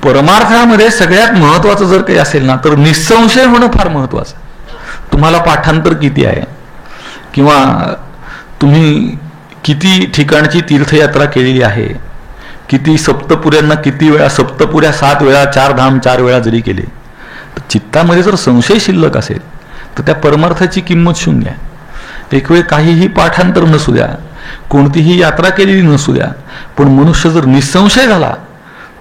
परमार्थामध्ये सगळ्यात महत्वाचं जर काही असेल ना तर निसंशय होणं फार महत्वाचं. तुम्हाला पाठांतर किती आहे किंवा तुम्ही किती ठिकाणची तीर्थयात्रा केलेली आहे, किती सप्तपुऱ्यांना किती वेळा, सप्तपुऱ्या 7 वेळा, 4 धाम 4 वेळा जरी केले तर चित्तामध्ये जर संशय शिल्लक असेल तर त्या परमार्थाची किंमत शून्य आहे. एक वेळ काहीही पाठांतर नसू द्या, कोणतीही यात्रा केलेली नसू द्या, पण मनुष्य जर निसंशय झाला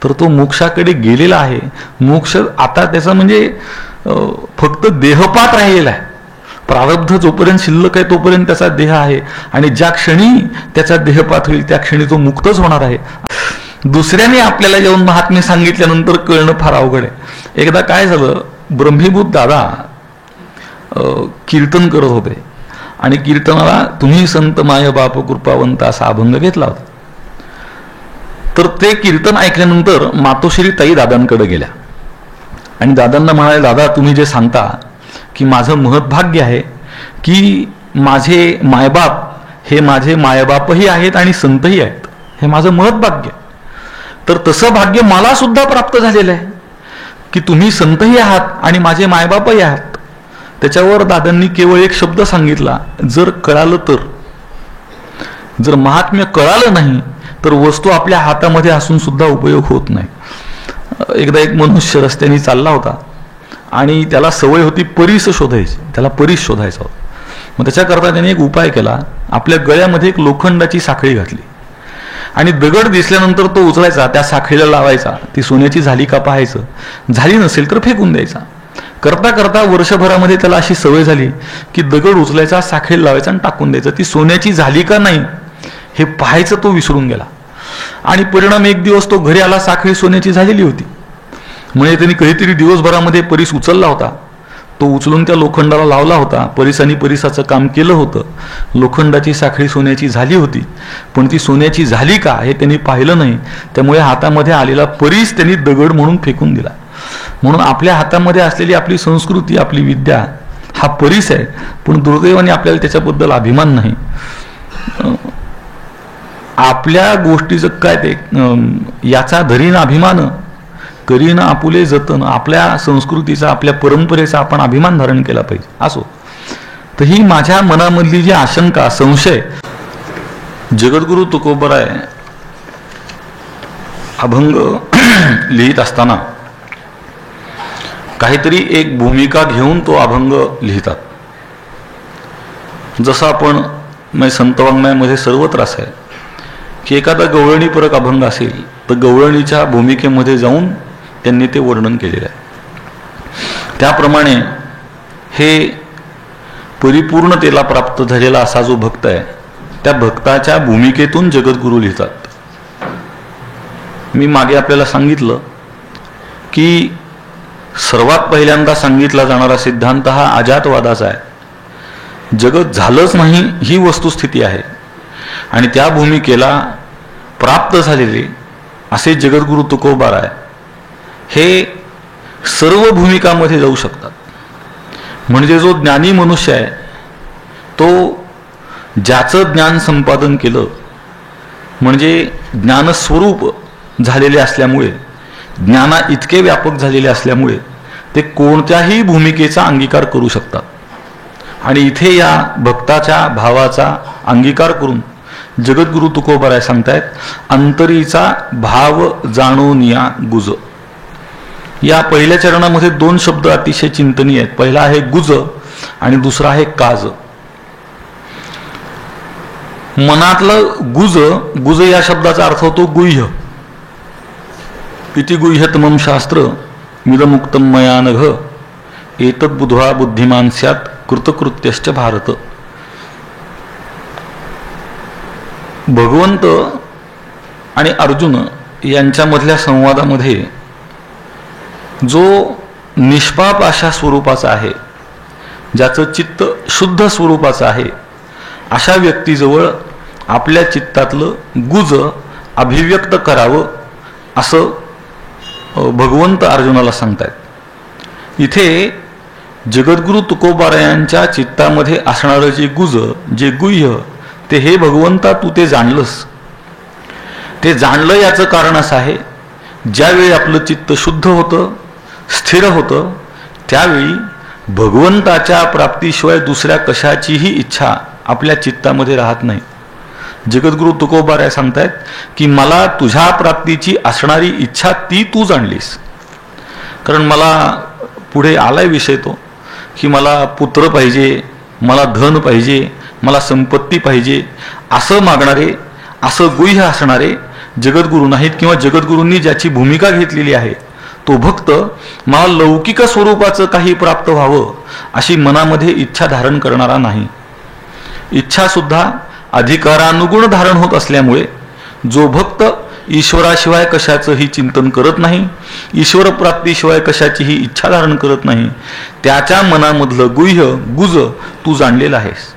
तर तो मोक्षाकडे गेलेला आहे. मोक्ष आता त्याचा म्हणजे फक्त देहपात राहिलेला आहे. प्रारब्ध जोपर्यंत शिल्लक आहे तोपर्यंत त्याचा देह आहे आणि ज्या क्षणी त्याचा देहपात होईल त्या क्षणी तो मुक्तच होणार आहे. दुसऱ्याने आपल्याला येऊन महात्म्य सांगितल्यानंतर कळणं फार अवघड आहे. एकदा काय झालं, ब्रह्मीभूत दादा कीर्तन करत होते आणि कीर्तनाला तुम्ही संत माय बाप कृपावंत असा अभंग घेतला होता. तर ते कीर्तन ऐकल्यानंतर मातोश्री ताई दादांकडे गेल्या आणि दादांना म्हणाले, दादा तुम्ही जे सांगता की माझं महत्भाग्य आहे की माझे मायबाप हे माझे मायबापही आहेत आणि संतही आहेत, हे माझं महत्भाग्य. तर तसं भाग्य मला सुद्धा प्राप्त झालेलं आहे की तुम्ही संतही आहात आणि माझे मायबापही आहात. त्याच्यावर दादांनी केवळ एक शब्द सांगितला, जर कळालं तर. जर महात्म्य कळालं नाही तर वस्तू आपल्या हातामध्ये असून सुद्धा उपयोग होत नाही. एकदा एक मनुष्य रस्त्याने चालला होता आणि त्याला सवय होती परीस शोधायची, त्याला परीस शोधायचा होता. मग त्याच्याकरता त्याने एक उपाय केला, आपल्या गळ्यामध्ये एक लोखंडाची साखळी घातली आणि दगड दिसल्यानंतर तो उचलायचा, त्या साखळीला लावायचा, ती सोन्याची झाली का पाहायचं, झाली नसेल तर फेकून द्यायचा. करता करता वर्षभरामध्ये त्याला अशी सवय झाली की दगड उचलायचा, साखळी लावायचा आणि टाकून द्यायचं. ती सोन्याची झाली का नाही हे पाहायचं तो विसरून गेला आणि परिणाम एक दिवस तो घरी आला, साखळी सोन्याची झालेली होती. म्हणजे त्यांनी कधीतरी दिवसभरामध्ये परीस उचलला होता, तो उचलून त्या लोखंडाला लावला होता, परिसानी परिसाचं काम केलं होतं, लोखंडाची साखळी सोन्याची झाली होती, पण ती सोन्याची झाली का हे त्यांनी पाहिलं नाही. त्यामुळे हातामध्ये आलेला परीस त्यांनी दगड म्हणून फेकून दिला. म्हणून आपल्या हातामध्ये असलेली आपली संस्कृती, आपली विद्या हा परीस आहे, पण दुर्दैवाने आपल्याला त्याच्याबद्दल अभिमान नाही. आपल्या गोष्टीचं काय ते याचा धरीन अभिमान, करीन आपुले जतन. आपल्या संस्कृतीचा, आपल्या परंपरेचा आपण अभिमान धारण केला पाहिजे. असो, तर ही माझ्या मनामधली जी आशंका, संशय, जगद्गुरु तुकोबराय अभंग लिहित असताना काहीतरी एक भूमिका घेऊन तो अभंग लिहितात. जसं आपण संतवाङ्मयामध्ये सर्वत्र असं आहे की एखादा गवळणीपरक अभंग असेल तर गवळणीच्या भूमिकेमध्ये जाऊन त्यांनी ते वर्णन केलेलं आहे. त्याप्रमाणे हे परिपूर्णतेला प्राप्त झालेला असा जो भक्त आहे त्या भक्ताच्या भूमिकेतून जगद्गुरु लिहितात. मी मागे आपल्याला सांगितलं की सर्वात पहिल्यांदा सांगितला जाणारा सिद्धांत हा अजातवादाचा आहे. जगत झालंच नाही ही वस्तुस्थिती आहे आणि त्या भूमिकेला प्राप्त झालेले असे जगद्गुरु तुकोबाराय हे सर्व भूमिकांमध्ये जाऊ शकतात. म्हणजे जो ज्ञानी मनुष्य आहे तो ज्याचं ज्ञान संपादन केलं, म्हणजे ज्ञानस्वरूप झालेले असल्यामुळे, ज्ञाना इतके व्यापक झालेले असल्यामुळे ते कोणत्याही भूमिकेचा अंगीकार करू शकतात. आणि इथे या भक्ताच्या भावाचा अंगीकार करून जगद्गुरु तुकोबाराय सांगतायत, अंतरीचा भाव जाणून या गुज. या पहिल्या चरणामध्ये 2 शब्द अतिशय चिंतनीय आहेत. पहिला आहे गुज आणि दुसरा आहे काज. मनातलं गुज, गुज या शब्दाचा अर्थ होतो गुह्य. इति गुह्यतमं शास्त्र मिदमुक्तम मया नघ एतत् बुद्ध्वा बुद्धिमान स्यात् कृतकृत्यश्च भारत. भगवंत आणि अर्जुन यांच्यामधल्या संवादामध्ये जो निष्पाप अशा स्वरूपाचा आहे, ज्याचं चित्त शुद्ध स्वरूपाचं आहे, अशा व्यक्तीजवळ आपल्या चित्तातलं गुज अभिव्यक्त करावं असं भगवंत अर्जुनाला सांगतायत. इथे जगद्गुरु तुकोबारायांच्या चित्तामध्ये असणारं जे गुज, जे गुह्य, ते हे भगवंता तू ते जाणलंस. ते जाणलं याचं कारण असं आहे ज्यावेळी आपलं चित्त शुद्ध होतं, स्थिर होतं, त्यावेळी भगवंताच्या प्राप्तीशिवाय दुसऱ्या कशाचीही इच्छा आपल्या चित्तामध्ये राहत नाही. जगद्गुरु तुकोबाराय सांगतायत की मला तुझ्या प्राप्तीची असणारी इच्छा ती तू जाणलीस. कारण मला पुढे आलाय विषय तो की मला पुत्र पाहिजे, मला धन पाहिजे, मला संपत्ती पाहिजे असं मागणारे, असं गुह्य असणारे जगद्गुरु नाहीत. किंवा जगद्गुरूंनी ज्याची भूमिका घेतलेली आहे तो भक्त मला लौकिक स्वरूपाचं काही प्राप्त व्हावं अशी मनामध्ये इच्छा धारण करणारा नाही. इच्छा सुद्धा अधिकारानुगुण धारण होत असल्यामुळे जो भक्त ईश्वराशिवाय कशाचंही चिंतन करत नाही, ईश्वर प्राप्तीशिवाय कशाचीही इच्छा धारण करत नाही, त्याच्या मनामधलं गुह्य गुज तू जाणलेलं आहेस.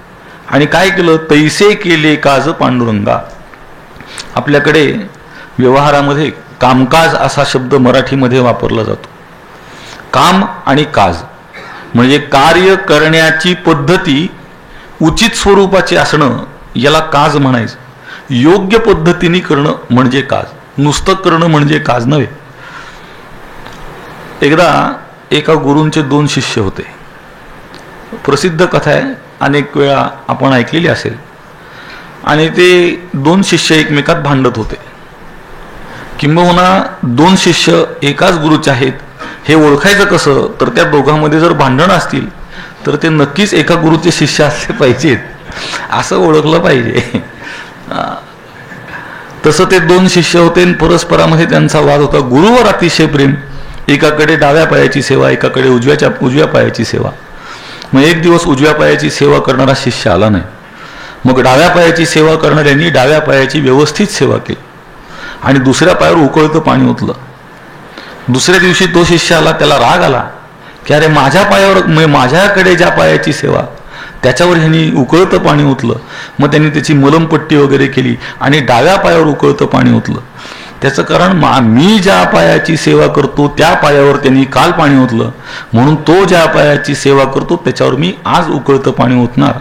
आणि काय केलं? तैसे केले काज पांडुरंगा. आपल्याकडे व्यवहारामध्ये कामकाज असा शब्द मराठीमध्ये वापरला जातो. काम आणि काज म्हणजे कार्य करण्याची पद्धती उचित स्वरूपाची असणं याला काज म्हणायचं. योग्य पद्धतीने करणं म्हणजे काज, नुसतं करणं म्हणजे काज नव्हे. एकदा एका गुरूंचे 2 शिष्य होते. प्रसिद्ध कथा आहे, अनेक वेळा आपण ऐकलेली असेल. आणि ते 2 शिष्य एकमेकात भांडत होते. किंबहुना 2 शिष्य एकाच गुरुचे आहेत हे ओळखायचं कसं? तर त्या दोघांमध्ये जर भांडण असतील तर ते नक्कीच एका गुरुचे शिष्य असले पाहिजेत असं ओळखलं पाहिजे. तसं ते 2 शिष्य होते आणि परस्परामध्ये त्यांचा वाद होता. गुरुवर अतिशय प्रेम, एकाकडे डाव्या पायाची सेवा, एकाकडे उजव्या पायाची सेवा. मग एक दिवस उजव्या पायाची सेवा करणारा शिष्य आला नाही. मग डाव्या पायाची सेवा करणाऱ्यांनी डाव्या पायाची व्यवस्थित सेवा केली आणि दुसऱ्या पायावर उकळतं पाणी ओतलं. दुसऱ्या दिवशी तो शिष्य आला, त्याला राग आला की अरे माझ्या पायावर, माझ्याकडे ज्या पायाची सेवा त्याच्यावर ह्यांनी उकळतं पाणी ओतलं. मग त्यांनी त्याची मलमपट्टी वगैरे केली आणि डाव्या पायावर उकळतं पाणी ओतलं. त्याचं कारण मी ज्या पायाची सेवा करतो त्या पायावर त्यांनी काल पाणी ओतलं, म्हणून तो ज्या पायाची सेवा करतो त्याच्यावर मी आज उकळतं पाणी ओतणार,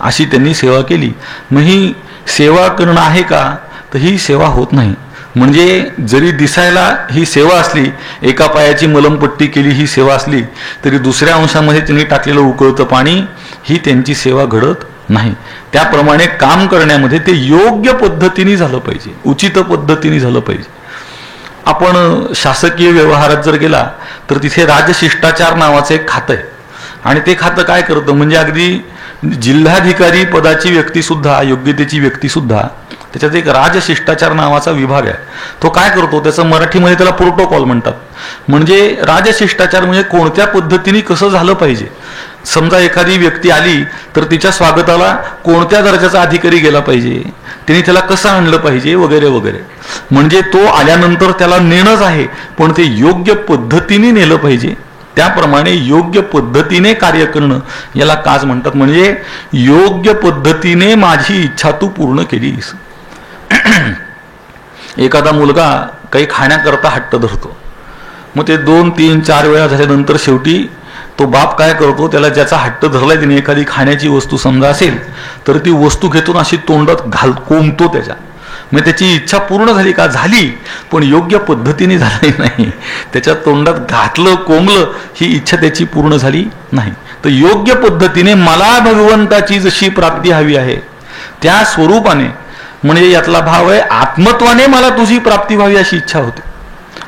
अशी त्यांनी सेवा केली. मग ही सेवा करणं आहे का? तर ही सेवा होत नाही. म्हणजे जरी दिसायला ही सेवा असली, एका पायाची मलमपट्टी केली ही सेवा असली, तरी दुसऱ्या अंशामध्ये त्यांनी टाकलेलं उकळतं पाणी ही त्यांची सेवा घडत नाही. त्याप्रमाणे काम करण्यामध्ये ते योग्य पद्धतीने झालं पाहिजे, उचित पद्धतीने झालं पाहिजे. आपण शासकीय व्यवहारात जर गेला तर तिथे राजशिष्टाचार नावाचं एक खातं आहे. आणि ते खातं काय करतं? म्हणजे अगदी जिल्हाधिकारी पदाची व्यक्तीसुद्धा, योग्यतेची व्यक्तीसुद्धा, त्याच्यात एक राजशिष्टाचार नावाचा विभाग आहे. तो काय करतो? त्याचं मराठीमध्ये त्याला प्रोटोकॉल म्हणतात. म्हणजे राजशिष्टाचार म्हणजे कोणत्या पद्धतीने कसं झालं पाहिजे. समजा एखादी व्यक्ती आली तर तिच्या स्वागताला कोणत्या दर्जाचा अधिकारी गेला पाहिजे, तिने त्याला कसं आणलं पाहिजे वगैरे वगैरे. म्हणजे तो आल्यानंतर त्याला नेणंच आहे, पण ते योग्य पद्धतीने नेलं पाहिजे. त्याप्रमाणे योग्य पद्धतीने कार्य करणं याला काज म्हणतात. म्हणजे योग्य पद्धतीने माझी इच्छा तू पूर्ण केलीस. एखादा मुलगा काही खाण्याकरता हट्ट धरतो. मग ते 2, 3, 4 वेळा झाल्यानंतर शेवटी तो बाप काय करतो? त्याला ज्याचा हट्ट धरलाय त्याने एखादी खाण्याची वस्तू समजा असेल तर ती वस्तू घेतून अशी तोंडात कोंबतो त्याच्या. मग त्याची इच्छा पूर्ण झाली का? झाली, पण योग्य पद्धतीने झाली नाही. त्याच्या तोंडात घातलं, कोंबलं, ही इच्छा त्याची पूर्ण झाली नाही. तर योग्य पद्धतीने मला भगवंताची जशी प्राप्ती हवी आहे त्या स्वरूपाने, म्हणजे यातला भाव आहे आत्मत्वाने मला तुझी प्राप्ती व्हावी अशी इच्छा होते.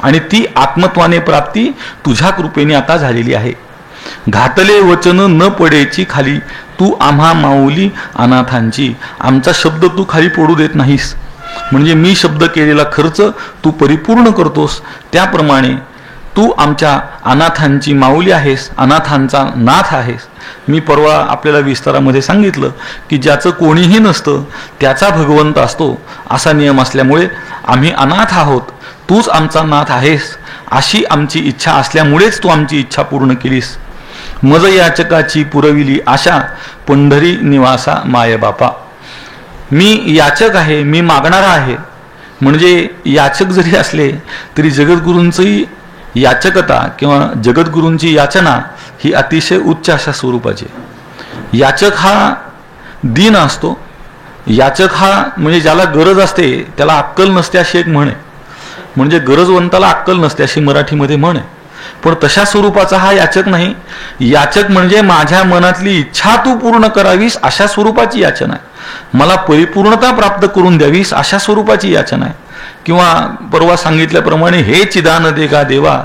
आणि ती आत्मत्वाने प्राप्ती तुझ्या कृपेने आता झालेली आहे. घातले वचन न पडेची खाली, तू आम्हा माऊली अनाथांची. आमचा शब्द तू खाली पडू देत नाहीस. म्हणजे मी शब्द केलेला खर्च तू परिपूर्ण करतोस. त्याप्रमाणे तू आमच्या अनाथांची माऊली आहेस, अनाथांचा नाथ आहेस. मी परवा आपल्याला विस्तारामध्ये सांगितलं की ज्याचं कोणीही नसतं त्याचा भगवंत असतो असा नियम असल्यामुळे आम्ही अनाथ आहोत, तूच आमचा नाथ आहेस अशी आमची इच्छा असल्यामुळेच तू आमची इच्छा पूर्ण केलीस. मज याचकाची पुरविली आशा, पंढरी निवासा माय बापा. मी याचक आहे, मी मागणारा आहे. म्हणजे याचक जरी असले तरी जगद्गुरूंचंही याचकता किंवा जगद्गुरूंची याचना ही अतिशय उच्च अशा स्वरूपाची. याचक हा दीन असतो. याचक हा म्हणजे ज्याला गरज असते त्याला अक्कल नसते अशी एक म्हण आहे. म्हणजे गरजवंताला अक्कल नसते अशी मराठीमध्ये म्हण आहे. पण तशा स्वरूपाचा हा याचक नाही. याचक म्हणजे माझ्या मनातली इच्छा तू पूर्ण करावीस अशा स्वरूपाची याचना आहे. मला परिपूर्णता प्राप्त करून द्यावीस अशा स्वरूपाची याचना आहे. किंवा परवा सांगितल्याप्रमाणे हे चिदान दे गा देवा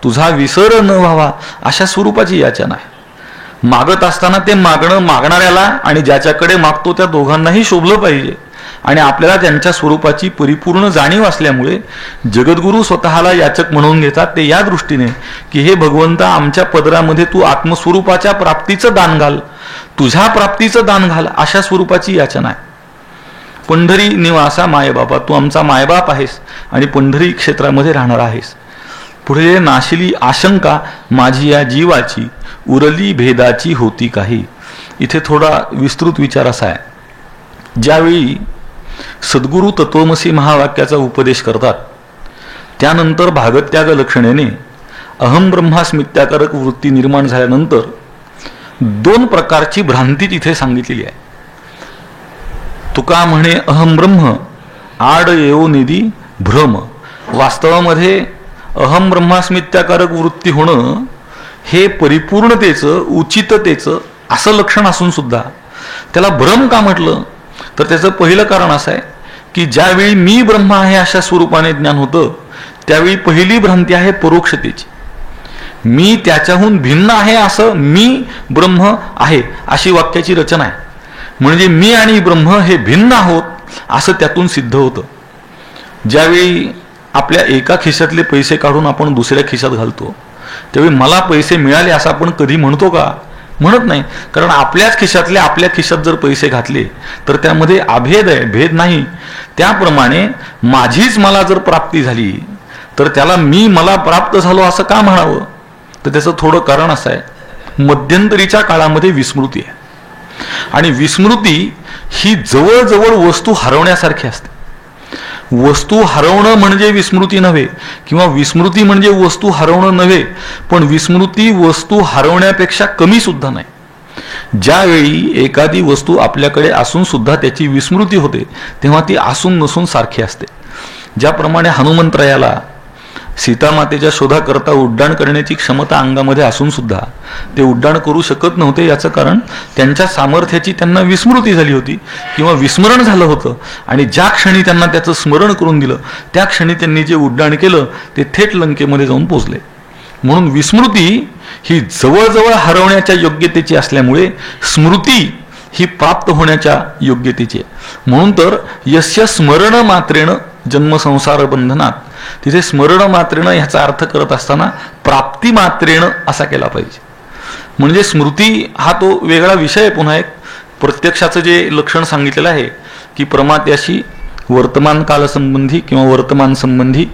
तुझा विसर न व्हावा अशा स्वरूपाची याचना आहे. मागत असताना ते मागणं मागणाऱ्याला आणि ज्याच्याकडे मागतो त्या दोघांनाही शोभलं पाहिजे. आणि आपल्याला त्यांच्या स्वरूपाची परिपूर्ण जाणीव असल्यामुळे जगद्गुरु स्वतःला याचक म्हणून घेतात. ते या दृष्टीने की हे भगवंता आमच्या पदरामध्ये तू आत्मस्वरूपाच्या प्राप्तीचं दान घाल, तुझ्या प्राप्तीचं दान घाल अशा स्वरूपाची याचना आहे. पंढरी निवासा मायबापा तू आमचा मायबाप आहेस आणि पंढरी क्षेत्रामध्ये राहणार आहेस. पुढे नाशिली आशंका माझी या जीवाची उरली भेदाची होती काही. इथे थोडा विस्तृत विचार असा आहे. ज्यावेळी सद्गुरु तत्वमसी महावाक्याचा उपदेश करतात त्यानंतर भागत्याग लक्षणेने अहम ब्रह्मास्मित्याकारक वृत्ती निर्माण झाल्यानंतर दोन प्रकारची भ्रांती तिथे सांगितलेली आहे. तुका म्हणे अहम ब्रह्म आड येऊ निधी भ्रम. वास्तवामध्ये अहम ब्रह्मास्मित्याकारक वृत्ती होणं हे परिपूर्णतेचं उचिततेचं असं लक्षण असून सुद्धा त्याला भ्रम का म्हटलं तर त्याचं पहिलं कारण असं आहे की ज्यावेळी मी ब्रह्म आहे अशा स्वरूपाने ज्ञान होतं त्यावेळी पहिली भ्रांती आहे परोक्षतेची. मी त्याच्याहून भिन्न आहे असं मी ब्रह्म आहे अशी वाक्याची रचना आहे. म्हणजे मी आणि ब्रह्म हे भिन्न आहोत असं त्यातून सिद्ध होतं. ज्यावेळी आपल्या एका खिशातले पैसे काढून आपण दुसऱ्या खिशात घालतो त्यावेळी मला पैसे मिळाले असं आपण कधी म्हणतो का? म्हणत नाही. कारण आपल्याच खिशातले आपल्या खिशात जर पैसे घातले तर त्यामध्ये अभेद आहे, भेद नाही. त्याप्रमाणे माझीच मला जर प्राप्ती झाली तर त्याला मी मला प्राप्त झालो असं का म्हणावं? तर त्याचं थोडं कारण असं आहे मध्यंतरीच्या काळामध्ये विस्मृती आहे आणि विस्मृती ही जवळजवळ वस्तू हरवण्यासारखी असते. वस्तू हरवणं म्हणजे विस्मृती नव्हे किंवा विस्मृती म्हणजे वस्तू हरवणं नव्हे, पण विस्मृती वस्तू हरवण्यापेक्षा कमी सुद्धा नाही. ज्यावेळी एखादी वस्तू आपल्याकडे असून सुद्धा त्याची विस्मृती होते तेव्हा ती असून नसून सारखी असते. ज्याप्रमाणे हनुमंतरायाला सीतामातेच्या शोधाकरता उड्डाण करण्याची क्षमता अंगामध्ये असून सुद्धा ते उड्डाण करू शकत नव्हते याचं कारण त्यांच्या सामर्थ्याची त्यांना विस्मृती झाली होती किंवा विस्मरण झालं होतं. आणि ज्या क्षणी त्यांना त्याचं स्मरण करून दिलं त्या क्षणी त्यांनी जे उड्डाण केलं ते थेट लंकेमध्ये जाऊन पोचले. म्हणून विस्मृती ही जवळजवळ हरवण्याच्या योग्यतेची असल्यामुळे स्मृती ही प्राप्त होण्याच्या योग्यतेची आहे. म्हणून तर यस्य स्मरण मात्रेण जन्म संसार बंधनात तिथे स्मरण मात्रेनं ह्याचा अर्थ करत असताना प्राप्ती मात्रेनं असा केला पाहिजे. म्हणजे स्मृती हा तो वेगळा विषय आहे. पुन्हा एक प्रत्यक्षाचं जे लक्षण सांगितलेलं आहे की प्रमात्याशी वर्तमान कालसंबंधी किंवा वर्तमान संबंधी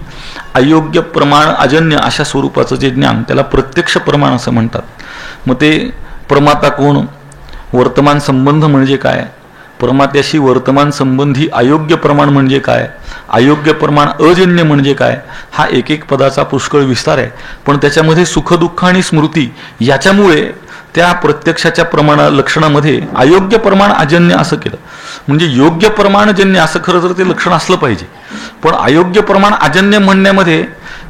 अयोग्य प्रमाण अजन्य अशा स्वरूपाचं जे ज्ञान त्याला प्रत्यक्ष प्रमाण असं म्हणतात. मग ते प्रमाता कोण, वर्तमान संबंध म्हणजे काय, परमात्याशी वर्तमान संबंधी अयोग्य प्रमाण म्हणजे काय, अयोग्य प्रमाण अजन्य म्हणजे काय, हा एक एक पदाचा पुष्कळ विस्तार आहे. पण त्याच्यामध्ये सुखदुःख आणि स्मृती याच्यामुळे त्या प्रत्यक्षाच्या लक्षणामध्ये अयोग्य प्रमाण अजन्य असं केलं. म्हणजे योग्य प्रमाणजन्य असं खरं तर ते लक्षण असलं पाहिजे. पण अयोग्य प्रमाण अजन्य म्हणण्यामध्ये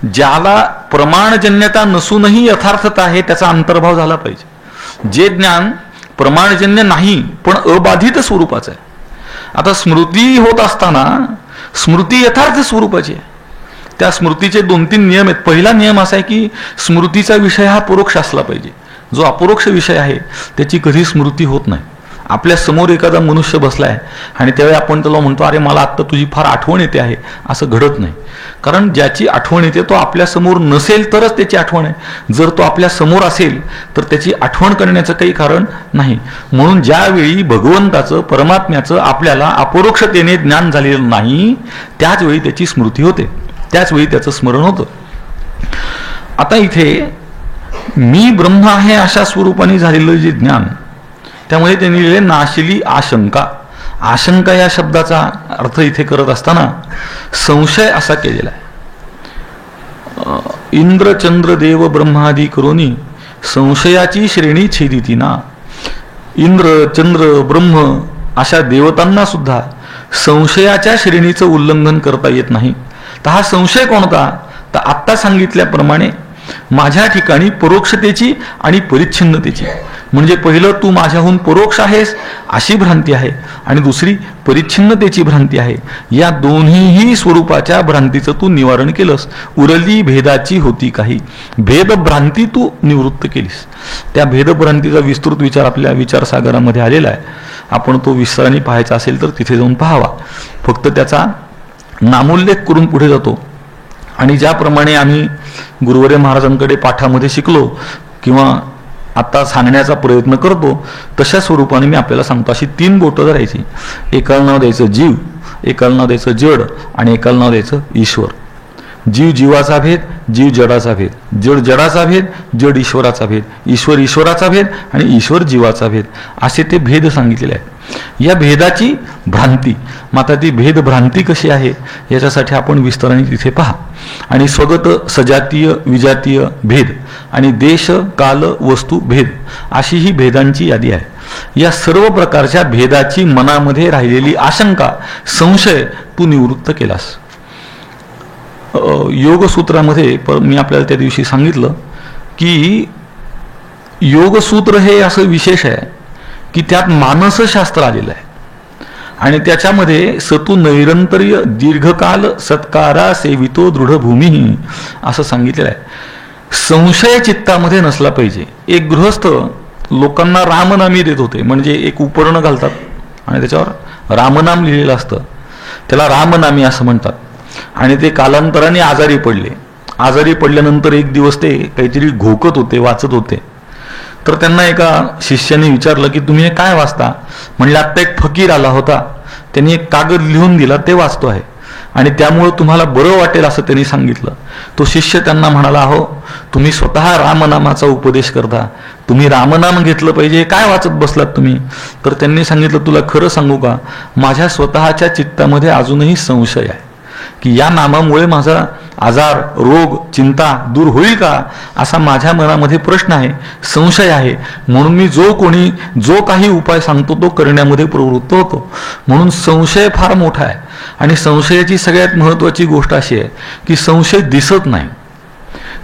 ज्याला प्रमाणजन्यता नसूनही यथार्थता आहे त्याचा अंतर्भाव झाला पाहिजे. जे ज्ञान प्रमाणजन्य नाही पण अबाधित स्वरूपाचं आहे. आता स्मृती होत असताना स्मृती यथार्थ स्वरूपाची आहे. त्या स्मृतीचे 2-3 नियम आहेत. पहिला नियम असा आहे की स्मृतीचा विषय हा परोक्ष असला पाहिजे. जो अपरोक्ष विषय आहे त्याची कधी स्मृती होत नाही. आपल्या समोर एखादा मनुष्य बसलाय आणि त्यावेळी आपण त्याला म्हणतो अरे मला आत्ता तुझी फार आठवण येते आहे, असं घडत नाही. कारण ज्याची आठवण येते तो आपल्या समोर नसेल तरच त्याची आठवण आहे. जर तो आपल्या समोर असेल तर त्याची आठवण करण्याचं काही कारण नाही. म्हणून ज्यावेळी भगवंताचं परमात्म्याचं आपल्याला अपरोक्षतेने ज्ञान झालेलं नाही त्याच वेळी त्याची स्मृती होते, त्याच वेळी त्याचं स्मरण होतं. आता इथे मी ब्रह्म आहे अशा स्वरूपाने झालेलं जे ज्ञान त्यामुळे त्यांनी लिहिले नाशिली आशंका. आशंका या शब्दाचा अर्थ इथे करत असताना संशय असा केलेला आहे. इंद्र चंद्र देव ब्रह्मादी करोनी संशयाची श्रेणी छेदिती ना. इंद्र चंद्र ब्रह्म अशा देवतांना सुद्धा संशयाच्या श्रेणीचं उल्लंघन करता येत नाही. तर हा संशय कोणता? तर आत्ता सांगितल्याप्रमाणे माझ्या ठिकाणी परोक्षतेची आणि परिच्छिन्नतेची, म्हणजे पहिलं तू माझ्याहून परोक्ष आहेस अशी भ्रांती आहे, आणि दुसरी परिच्छिन्नतेची भ्रांती आहे. या दोन्हीही स्वरूपाच्या भ्रांतीचं तू निवारण केलंस. उरली भेदाची होती काही, भेदभ्रांती तू निवृत्त केलीस. त्या भेदभ्रांतीचा विस्तृत विचार आपल्या विचारसागरामध्ये आलेला आहे. आपण तो विस्ताराने पाहायचा असेल तर तिथे जाऊन पाहावा. फक्त त्याचा नामोल्लेख करून पुढे जातो. आणि ज्याप्रमाणे आम्ही गुरुवर्य महाराजांकडे पाठामध्ये शिकलो किंवा आता सांगण्याचा प्रयत्न करतो, तशा स्वरूपाने मी आपल्याला सांगतो. अशी 3 बोटं धरायची. एकाला नाव द्यायचं जीव, एकाला नाव द्यायचं जड, आणि एकाला नाव द्यायचं ईश्वर. जीव जीवाचा भेद, जीव जडाचा भेद, जड जडाचा भेद, जड ईश्वराचा भेद, ईश्वर ईश्वराचा भेद आणि ईश्वर जीवाचा भेद, असे ते भेद सांगितलेले आहेत. या भेदाची भ्रांती, मात्र ती भेदभ्रांती कशी आहे याच्यासाठी आपण विस्ताराने तिथे पहा. आणि स्वगत सजातीय विजातीय भेद आणि देश काल वस्तू भेद अशी ही भेदांची यादी आहे. या सर्व प्रकारच्या भेदाची मनामध्ये राहिलेली आशंका, संशय तू निवृत्त केलास. योगसूत्रामध्ये मी आपल्याला त्या दिवशी सांगितलं की योगसूत्र हे असं विशेष आहे की त्यात मानसशास्त्र आलेलं आहे, आणि त्याच्यामध्ये सतु नैरंतर्य दीर्घकाल सत्कारा सेवितो दृढभूमी असं सांगितलेलं आहे. संशय चित्तामध्ये नसला पाहिजे. एक गृहस्थ लोकांना रामनामी देत होते, म्हणजे एक उपर्ण घालतात आणि त्याच्यावर रामनाम लिहिलेलं असतं, त्याला रामनामी असं म्हणतात. आणि ते कालांतराने आजारी पडले. आजारी पडल्यानंतर एक दिवस ते काहीतरी घोकत होते, वाचत होते. तर त्यांना एका शिष्याने विचारलं की तुम्ही हे काय वाचता? म्हणले आत्ता एक फकीर आला होता, त्यांनी एक कागद लिहून दिला, ते वाचतो आहे, आणि त्यामुळे तुम्हाला बरं वाटेल असं त्यांनी सांगितलं. तो शिष्य त्यांना म्हणाला, अहो तुम्ही स्वतः रामनामाचा उपदेश करता, तुम्ही रामनाम घेतलं पाहिजे, काय वाचत बसलात तुम्ही? तर त्यांनी सांगितलं, तुला खरं सांगू का, माझ्या स्वतःच्या चित्तामध्ये अजूनही संशय आहे की या नामामुळे माझा आजार रोग चिंता दूर होईल का, असा माझ्या मनामध्ये प्रश्न आहे, संशय आहे. म्हणून मी जो काही उपाय सांगतो तो करण्यामध्ये प्रवृत्त होतो. म्हणून संशय फार मोठा आहे. आणि संशयाची सगळ्यात महत्त्वाची गोष्ट अशी आहे की संशय दिसत नाही.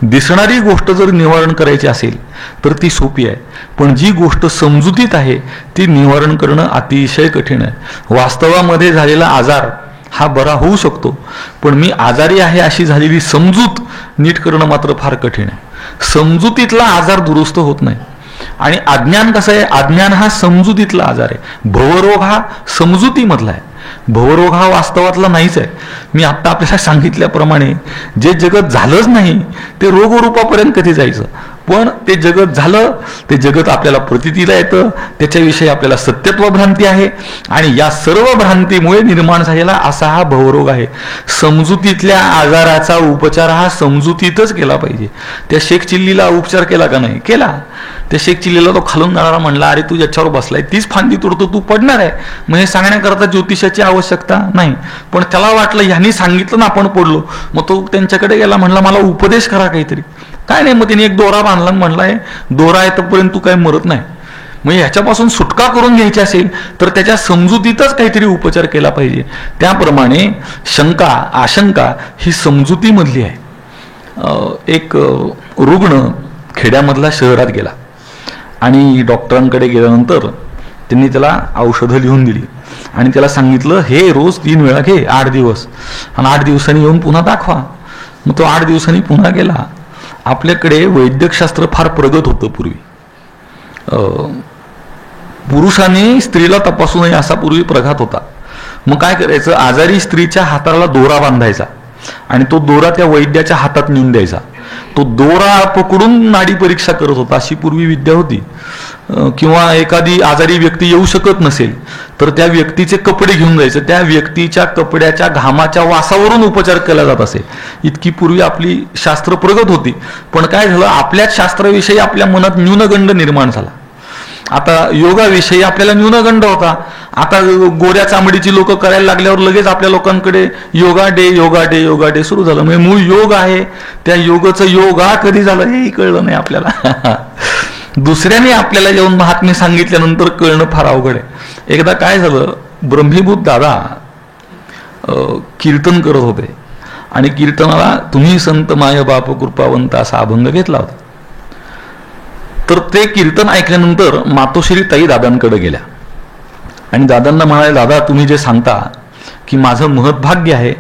दिसणारी गोष्ट जर निवारण करायची असेल तर ती सोपी आहे, पण जी गोष्ट समजुतीत आहे ती निवारण करणं अतिशय कठीण आहे. वास्तवामध्ये झालेला आजार हा बरा होऊ शकतो, पण मी आजारी आहे अशी झालेली समजूत नीट करणं मात्र फार कठीण आहे. समजुतीतला आजार दुरुस्त होत नाही. आणि अज्ञान कसं आहे, अज्ञान हा समजुतीतला आजार आहे, भवरोग हा समजुतीमधला आहे. भवरोग हा वास्तवातला नाहीच आहे. मी आत्ता आपल्याला सांगितल्याप्रमाणे जे जगत झालंच नाही ते रोगरूपापर्यंत कधी जायचं, पण ते जगत झालं, ते जगत आपल्याला प्रतीतीला येतं, त्याच्याविषयी आपल्याला सत्यत्व भ्रांती आहे, आणि या सर्व भ्रांतीमुळे निर्माण झालेला असा हा भवरोग आहे. समजुतीतल्या आजाराचा उपचार हा समजुतीतच केला पाहिजे. त्या शेख चिल्लीला उपचार केला का नाही? केला. त्या शेख चिल्लीला तो खालून जाणारा म्हणला, अरे तू ज्याच्यावर बसलाय तीच फांदी तोडतो, तू पडणार आहे. मग हे सांगण्याकरता ज्योतिषाची आवश्यकता नाही, पण त्याला वाटलं ह्यांनी सांगितलं ना आपण पडलो, मग तो त्यांच्याकडे गेला, म्हणला मला उपदेश करा काहीतरी. काय नाही, मग त्याने एक दोरा बांधला, म्हणलाय दोरा आहे तोपर्यंत तू काही मरत नाही. मग ह्याच्यापासून सुटका करून घ्यायची असेल तर त्याच्या समजुतीतच काहीतरी उपचार केला पाहिजे. त्याप्रमाणे शंका आशंका ही समजुतीमधली आहे. एक रुग्ण खेड्यामधला शहरात गेला आणि डॉक्टरांकडे गेल्यानंतर त्यांनी त्याला औषधं लिहून दिली आणि त्याला सांगितलं, हे रोज 3 वेळा घे 8 दिवस, आणि 8 दिवसांनी येऊन पुन्हा दाखवा. मग तो 8 दिवसांनी पुन्हा गेला. आपल्याकडे वैद्यकशास्त्र फार प्रगत होतं पूर्वी. पुरुषाने स्त्रीला तपासू नये असा पूर्वी प्रघात होता. मग काय करायचं, आजारी स्त्रीच्या हाताला दोरा बांधायचा आणि तो दोरा त्या वैद्याच्या हातात नेऊन द्यायचा. तो दोरा पकडून नाडी परीक्षा करत होता, अशी पूर्वी विद्या होती. किंवा एखादी आजारी व्यक्ती येऊ शकत नसेल तर त्या व्यक्तीचे कपडे घेऊन जायचं, त्या व्यक्तीच्या कपड्याच्या घामाच्या वासावरून उपचार केला जात असे. इतकी पूर्वी आपली शास्त्र प्रगत होती. पण काय झालं, आपल्याच शास्त्राविषयी आपल्या मनात न्यूनगंड निर्माण झाला. आता योगाविषयी आपल्याला न्यूनगंड होता. आता गोऱ्या चामडीची लोक करायला लागल्यावर लगेच आपल्या लोकांकडे yoga day yoga day yoga day सुरू झालं. म्हणजे मूळ योग आहे, त्या योगाचं योगा कधी झालं हेही कळलं नाही आपल्याला. दुसऱ्याने आपल्याला येऊन महात्म्य सांगितल्यानंतर कळणं फार अवघड आहे. एकदा काय झालं, ब्रह्मीभूत दादा कीर्तन करत होते आणि कीर्तनाला तुम्ही संत माय बाप कृपावंत असा अभंग घेतला होता. तर ते कीर्तन ऐकल्यानंतर मातोश्री ताई दादांकडे गेल्या आणि दादांना म्हणाले, दादा तुम्ही जे सांगता की माझं महत्भाग्य आहे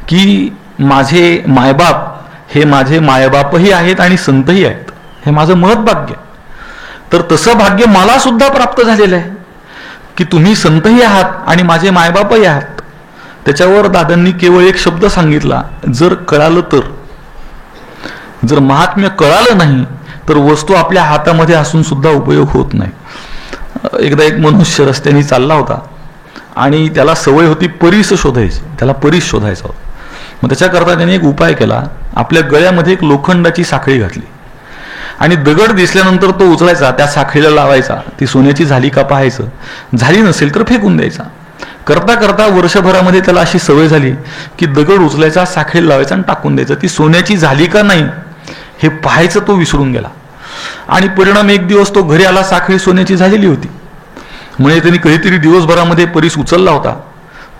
की माझे मायबाप हे माझे मायबापही आहेत आणि संतही आहेत, हे माझं महत्भाग्य. तर तसं भाग्य मला सुद्धा प्राप्त झालेलं आहे की तुम्ही संतही आहात आणि माझे मायबापही आहात. त्याच्यावर दादांनी केवळ एक शब्द सांगितला, जर कळालं तर. जर महात्म्य कळालं नाही तर वस्तू आपल्या हातामध्ये असून सुद्धा उपयोग होत नाही. एकदा एक मनुष्य रस्त्याने चालला होता आणि त्याला सवय होती परीस शोधायची, त्याला परीस शोधायचा होता. मग त्याच्याकरता त्याने एक उपाय केला, आपल्या गळ्यामध्ये एक लोखंडाची साखळी घातली आणि दगड दिसल्यानंतर तो उचलायचा, त्या साखळीला लावायचा, ती सोन्याची झाली का पाहायचं, झाली नसेल तर फेकून द्यायचा. करता करता वर्षभरामध्ये त्याला अशी सवय झाली की दगड उचलायचा, साखळी लावायचा आणि टाकून द्यायचं. ती सोन्याची झाली का नाही हे पाहायचं तो विसरून गेला आणि परिणाम एक दिवस तो घरी आला, साखळी सोन्याची झालेली होती. म्हणजे त्यांनी कधीतरी दिवसभरामध्ये परीस उचलला होता,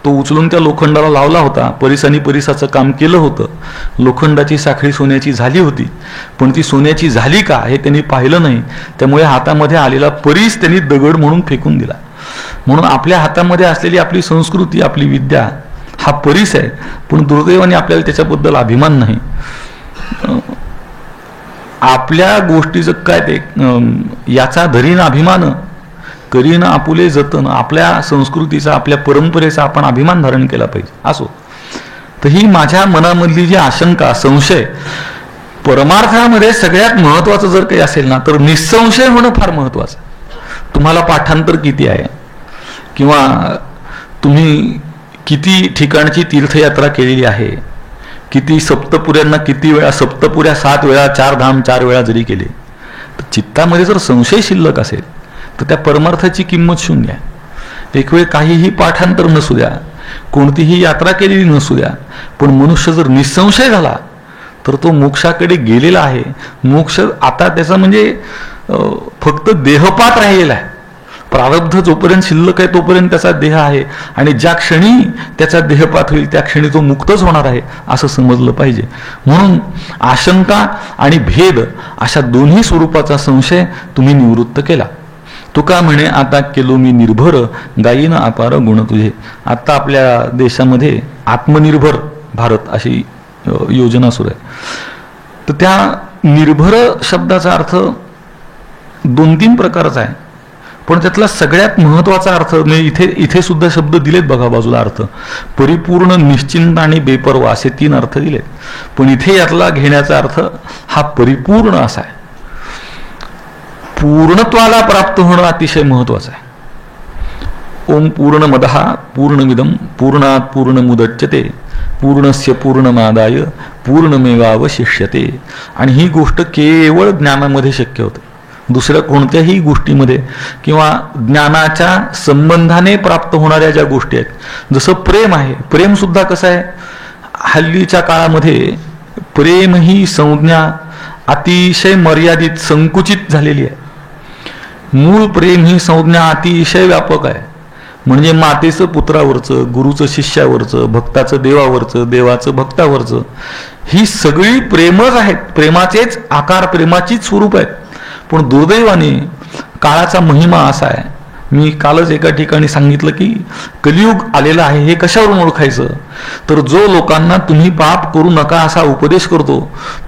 तो उचलून त्या लोखंडाला लावला होता, परिसानी परिसाचं काम केलं होतं, लोखंडाची साखळी सोन्याची झाली होती, पण ती सोन्याची झाली का हे त्यांनी पाहिलं नाही. त्यामुळे हातामध्ये आलेला परीस त्यांनी दगड म्हणून फेकून दिला. म्हणून आपल्या हातामध्ये असलेली आपली संस्कृती, आपली विद्या हा परीस आहे, पण दुर्दैवाने आपल्याला त्याच्याबद्दल अभिमान नाही. आपल्या गोष्टीचं काय ते याचा धरीन अभिमान, करीन आपुले जतन. आपल्या संस्कृतीचा, आपल्या परंपरेचा आपण अभिमान धारण केला पाहिजे. असो, तर ही माझ्या मनामधली जी आशंका, संशय, परमार्थामध्ये सगळ्यात महत्वाचं जर काही असेल ना तर निसंशय होणं फार महत्वाचं. तुम्हाला पाठांतर किती आहे किंवा तुम्ही किती ठिकाणची तीर्थयात्रा केलेली आहे, किती सप्तपुऱ्यांना किती वेळा, सप्तपुऱ्या 7 वेळा, 4 धाम 4 वेळा जरी केले, तर चित्तामध्ये जर संशय शिल्लक असेल तर त्या परमार्थाची किंमत शून्य आहे. एक वेळ काहीही पाठांतर नसू द्या, कोणतीही यात्रा केलेली नसू द्या, पण मनुष्य जर निसंशय झाला तर तो मोक्षाकडे गेलेला आहे. मोक्ष आता त्याचा म्हणजे फक्त देहपात राहिलेला आहे. प्रारब्ध जोपर्यंत शिल्लक आहे तोपर्यंत त्याचा देह आहे आणि ज्या क्षणी त्याचा देहपात होईल त्या क्षणी तो मुक्तच होणार आहे असं समजलं पाहिजे. म्हणून आशंका आणि भेद अशा दोन्ही स्वरूपाचा संशय तुम्ही निवृत्त केला. तुका म्हणे आता केलो मी निर्भर, गायीन अपार गुण तुझे. आता आपल्या देशामध्ये आत्मनिर्भर भारत अशी योजना सुरू आहे. तर त्या निर्भर शब्दाचा अर्थ 2-3 प्रकारचा आहे, पण त्यातला सगळ्यात महत्वाचा अर्थ म्हणजे इथे सुद्धा शब्द दिलेत बघा बाजूला अर्थ, परिपूर्ण, निश्चिंत आणि बेपरवा असे 3 अर्थ दिलेत. पण इथे यातला घेण्याचा अर्थ हा परिपूर्ण असा आहे. पूर्णत्वाला प्राप्त होणं अतिशय महत्वाचं आहे. ओम पूर्णमदः पूर्णमिदं पूर्णात् पूर्णमुदच्यते पूर्णस्य पूर्णमादाय पूर्णमेवावशिष्यते. आणि ही गोष्ट केवळ ज्ञानामध्ये शक्य होते. दुसऱ्या कोणत्याही गोष्टीमध्ये किंवा ज्ञानाच्या संबंधाने प्राप्त होणाऱ्या ज्या गोष्टी आहेत, जसं प्रेम आहे, प्रेम सुद्धा कसं आहे, हल्लीच्या काळामध्ये प्रेम ही संज्ञा अतिशय मर्यादित, संकुचित झालेली आहे. मूळ प्रेम ही संज्ञा अतिशय व्यापक आहे. म्हणजे मातेचं पुत्रावरचं, गुरुचं शिष्यावरचं, भक्ताचं देवावरचं, देवाचं भक्तावरचं, ही सगळी प्रेमच आहेत. प्रेमाचेच आकार, प्रेमाचीच स्वरूप आहेत. पण दुर्दैवाने काळाचा महिमा असा आहे, मी कालच एका ठिकाणी सांगितलं की कलियुग आलेलं आहे. हे कशावरून ओळखायचं, तर जो लोकांना तुम्ही पाप करू नका असा उपदेश करतो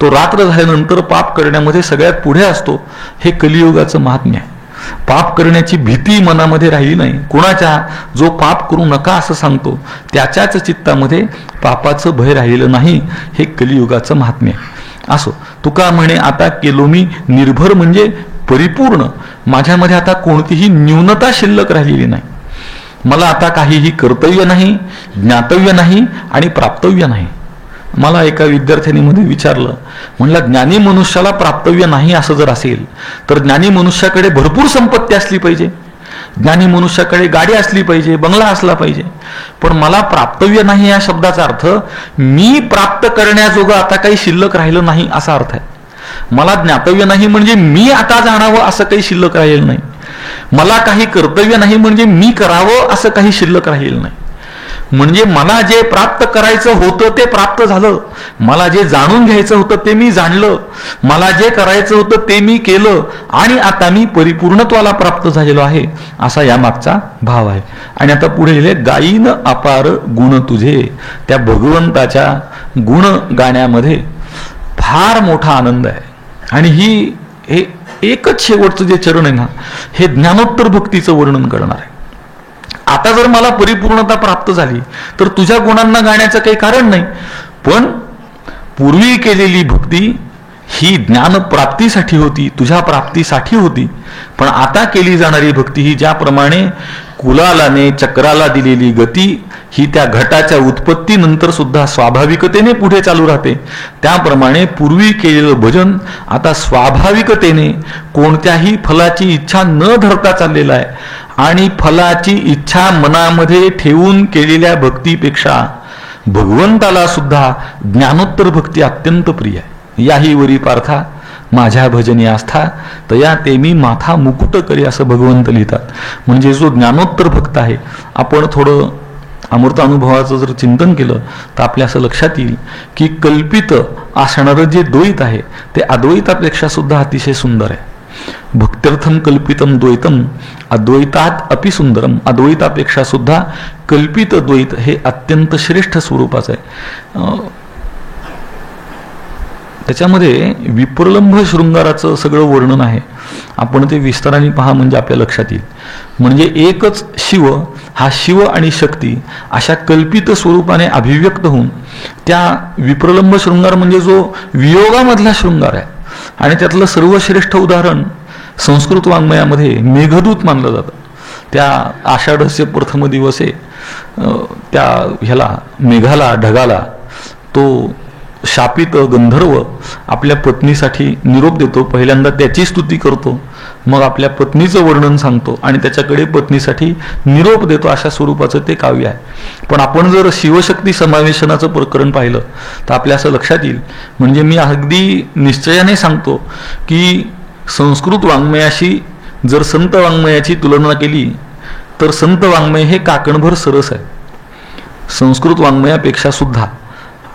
तो रात्र झाल्यानंतर पाप करण्यामध्ये सगळ्यात पुढे असतो. हे कलियुगाचं महात्म्य आहे. पाप करण्याची भीती मनामध्ये राहिली नाही कोणाच्या. जो पाप करू नका असं सांगतो त्याच्याच चित्तामध्ये पापाचं भय राहिलेलं नाही. हे कलियुगाचं महात्म्य आहे. असो, तुका म्हणे आता केलो मी निर्भर, म्हणजे परिपूर्ण. माझ्यामध्ये आता कोणतीही न्यूनता शिल्लक राहिलेली नाही. मला आता काहीही कर्तव्य नाही, ज्ञातव्य नाही आणि प्राप्तव्य नाही. मला एका विद्यार्थ्यांनी मध्ये विचारलं, म्हणलं ज्ञानी मनुष्याला प्राप्तव्य नाही असं जर असेल तर ज्ञानी मनुष्याकडे भरपूर संपत्ती असली पाहिजे, ज्ञानी मनुष्याकडे गाडी असली पाहिजे, बंगला असला पाहिजे. पण मला प्राप्तव्य नाही या शब्दाचा अर्थ मी प्राप्त करण्याजोगं आता काही शिल्लक राहिलं नाही असा अर्थ आहे. मला ज्ञातव्य नाही म्हणजे मी आता जाणावं असं काही शिल्लक राहिलेलं नाही. मला काही कर्तव्य नाही म्हणजे मी करावं असं काही शिल्लक राहिलेलं नाही. म्हणजे मला जे प्राप्त करायचं होतं ते प्राप्त झालं, मला जे जाणून घ्यायचं होतं ते मी जाणलं, मला जे करायचं होतं ते मी केलं आणि आता मी परिपूर्णत्वाला प्राप्त झालेलो आहे, असा यामागचा भाव आहे. आणि आता पुढे लिहिले, गायीन अपार गुण तुझे. त्या भगवंताच्या गुण गाण्यामध्ये फार मोठा आनंद आहे. आणि हे एकच शेवटचं जे चरण आहे ना, हे ज्ञानोत्तर भक्तीचं वर्णन करणार आहे. आता जर मला परिपूर्णता प्राप्त झाली तर तुझ्या गुणांना गाण्याचं काही कारण नाही, पण पूर्वी केलेली भक्ती ही ज्ञान प्राप्तीसाठी होती, तुझ्या प्राप्तीसाठी होती. पण आता केली जाणारी भक्ती ही ज्याप्रमाणे कुलालाने चक्राला दिलेली गती ही त्या घटाच्या उत्पत्तीनंतर सुद्धा स्वाभाविकतेने पुढे चालू राहते, त्याप्रमाणे पूर्वी केलेलं भजन आता स्वाभाविकतेने कोणत्याही फलाची इच्छा न धरता चाललेलं आहे. आणि फलाची इच्छा मनामध्ये ठेवून केलेल्या भक्तीपेक्षा भगवंताला सुद्धा ज्ञानोत्तर भक्ती अत्यंत प्रिय आहे. याही वरी पार्था माझ्या भजनी आस्था तया ते मी माथा मुकुट करी, असं भगवंत लिहितात. म्हणजे जो ज्ञानोत्तर भक्त आहे, आपण थोडं अमृत अनुभवाचं जर चिंतन केलं तर आपल्या असं लक्षात येईल की कल्पित असणारं जे द्वैत आहे ते अद्वैतापेक्षा सुद्धा अतिशय सुंदर आहे. भक्त्यर्थम कल्पितम द्वैतम अद्वैतात अपि सुंदरम. अद्वैतापेक्षा सुद्धा कल्पित द्वैत हे अत्यंत श्रेष्ठ स्वरूपाचं आहे. त्याच्यामध्ये विप्रलंभ शृंगाराचं सगळं वर्णन आहे. आपण ते विस्ताराने पहा म्हणजे आपल्या लक्षात येईल. म्हणजे एकच शिव, हा शिव आणि शक्ती अशा कल्पित स्वरूपाने अभिव्यक्त होऊन त्या विप्रलंभ शृंगार म्हणजे जो वियोगामधला शृंगार आहे. आणि त्यातलं सर्वश्रेष्ठ उदाहरण संस्कृत वाङ्मयामध्ये मेघदूत मानलं जातं. त्या आषाढस्य प्रथम दिवसे त्या ह्याला मेघाला, ढगाला तो शापित गंधर्व आपल्या पत्नीसाठी निरोप देतो. पहिल्यांदा त्याची स्तुती करतो, मग आपल्या पत्नीचं वर्णन सांगतो आणि त्याच्याकडे पत्नीसाठी निरोप देतो. अशा स्वरूपाचं ते काव्य आहे. पण आपण जर शिवशक्ती समावेशनाचं प्रकरण पाहिलं तर आपल्या असं लक्षात येईल. म्हणजे मी अगदी निश्चयाने सांगतो की संस्कृत वाङ्मयाशी जर संत वाङ्मयाची तुलना केली तर संत वाङ्मय हे काकणभर सरस आहे संस्कृत वाङ्मयापेक्षा सुद्धा.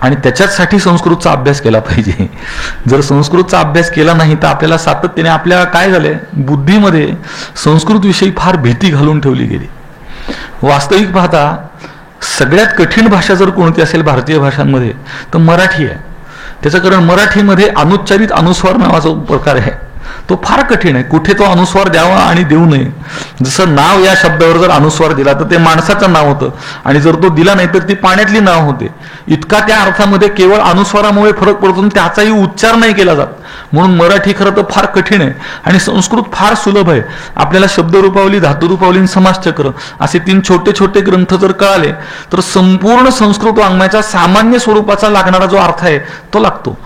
आणि त्याच्याचसाठी संस्कृतचा अभ्यास केला पाहिजे. जर संस्कृतचा अभ्यास केला नाही तर आपल्याला सातत्याने आपल्या काय झालंय, बुद्धीमध्ये संस्कृतविषयी फार भीती घालून ठेवली गेली. वास्तविक पाहता सगळ्यात कठीण भाषा जर कोणती असेल भारतीय भाषांमध्ये तर मराठी आहे. त्याचं कारण मराठीमध्ये अनुच्चारित अनुस्वार नावाचा प्रकार आहे, तो फार कठीण आहे. कुठे तो अनुस्वार द्यावा आणि देऊ नये. जसं नाव या शब्दावर जर अनुस्वार दिला तर ते माणसाचं नाव होतं आणि जर तो दिला नाही तर ती पाण्यातली नाव होते. इतका त्या अर्थामध्ये केवळ अनुस्वारामुळे फरक पडतो, त्याचाही उच्चार नाही केला जात. म्हणून मराठी खरं तर फार कठीण आहे आणि संस्कृत फार सुलभ आहे. आपल्याला शब्दरूपावली, धातुरूपावली, समासचक्र असे 3 छोटे छोटे ग्रंथ जर कळाले तर संपूर्ण संस्कृत वाङ्मयाचा सामान्य स्वरूपाचा लागणारा जो अर्थ आहे तो लागतो.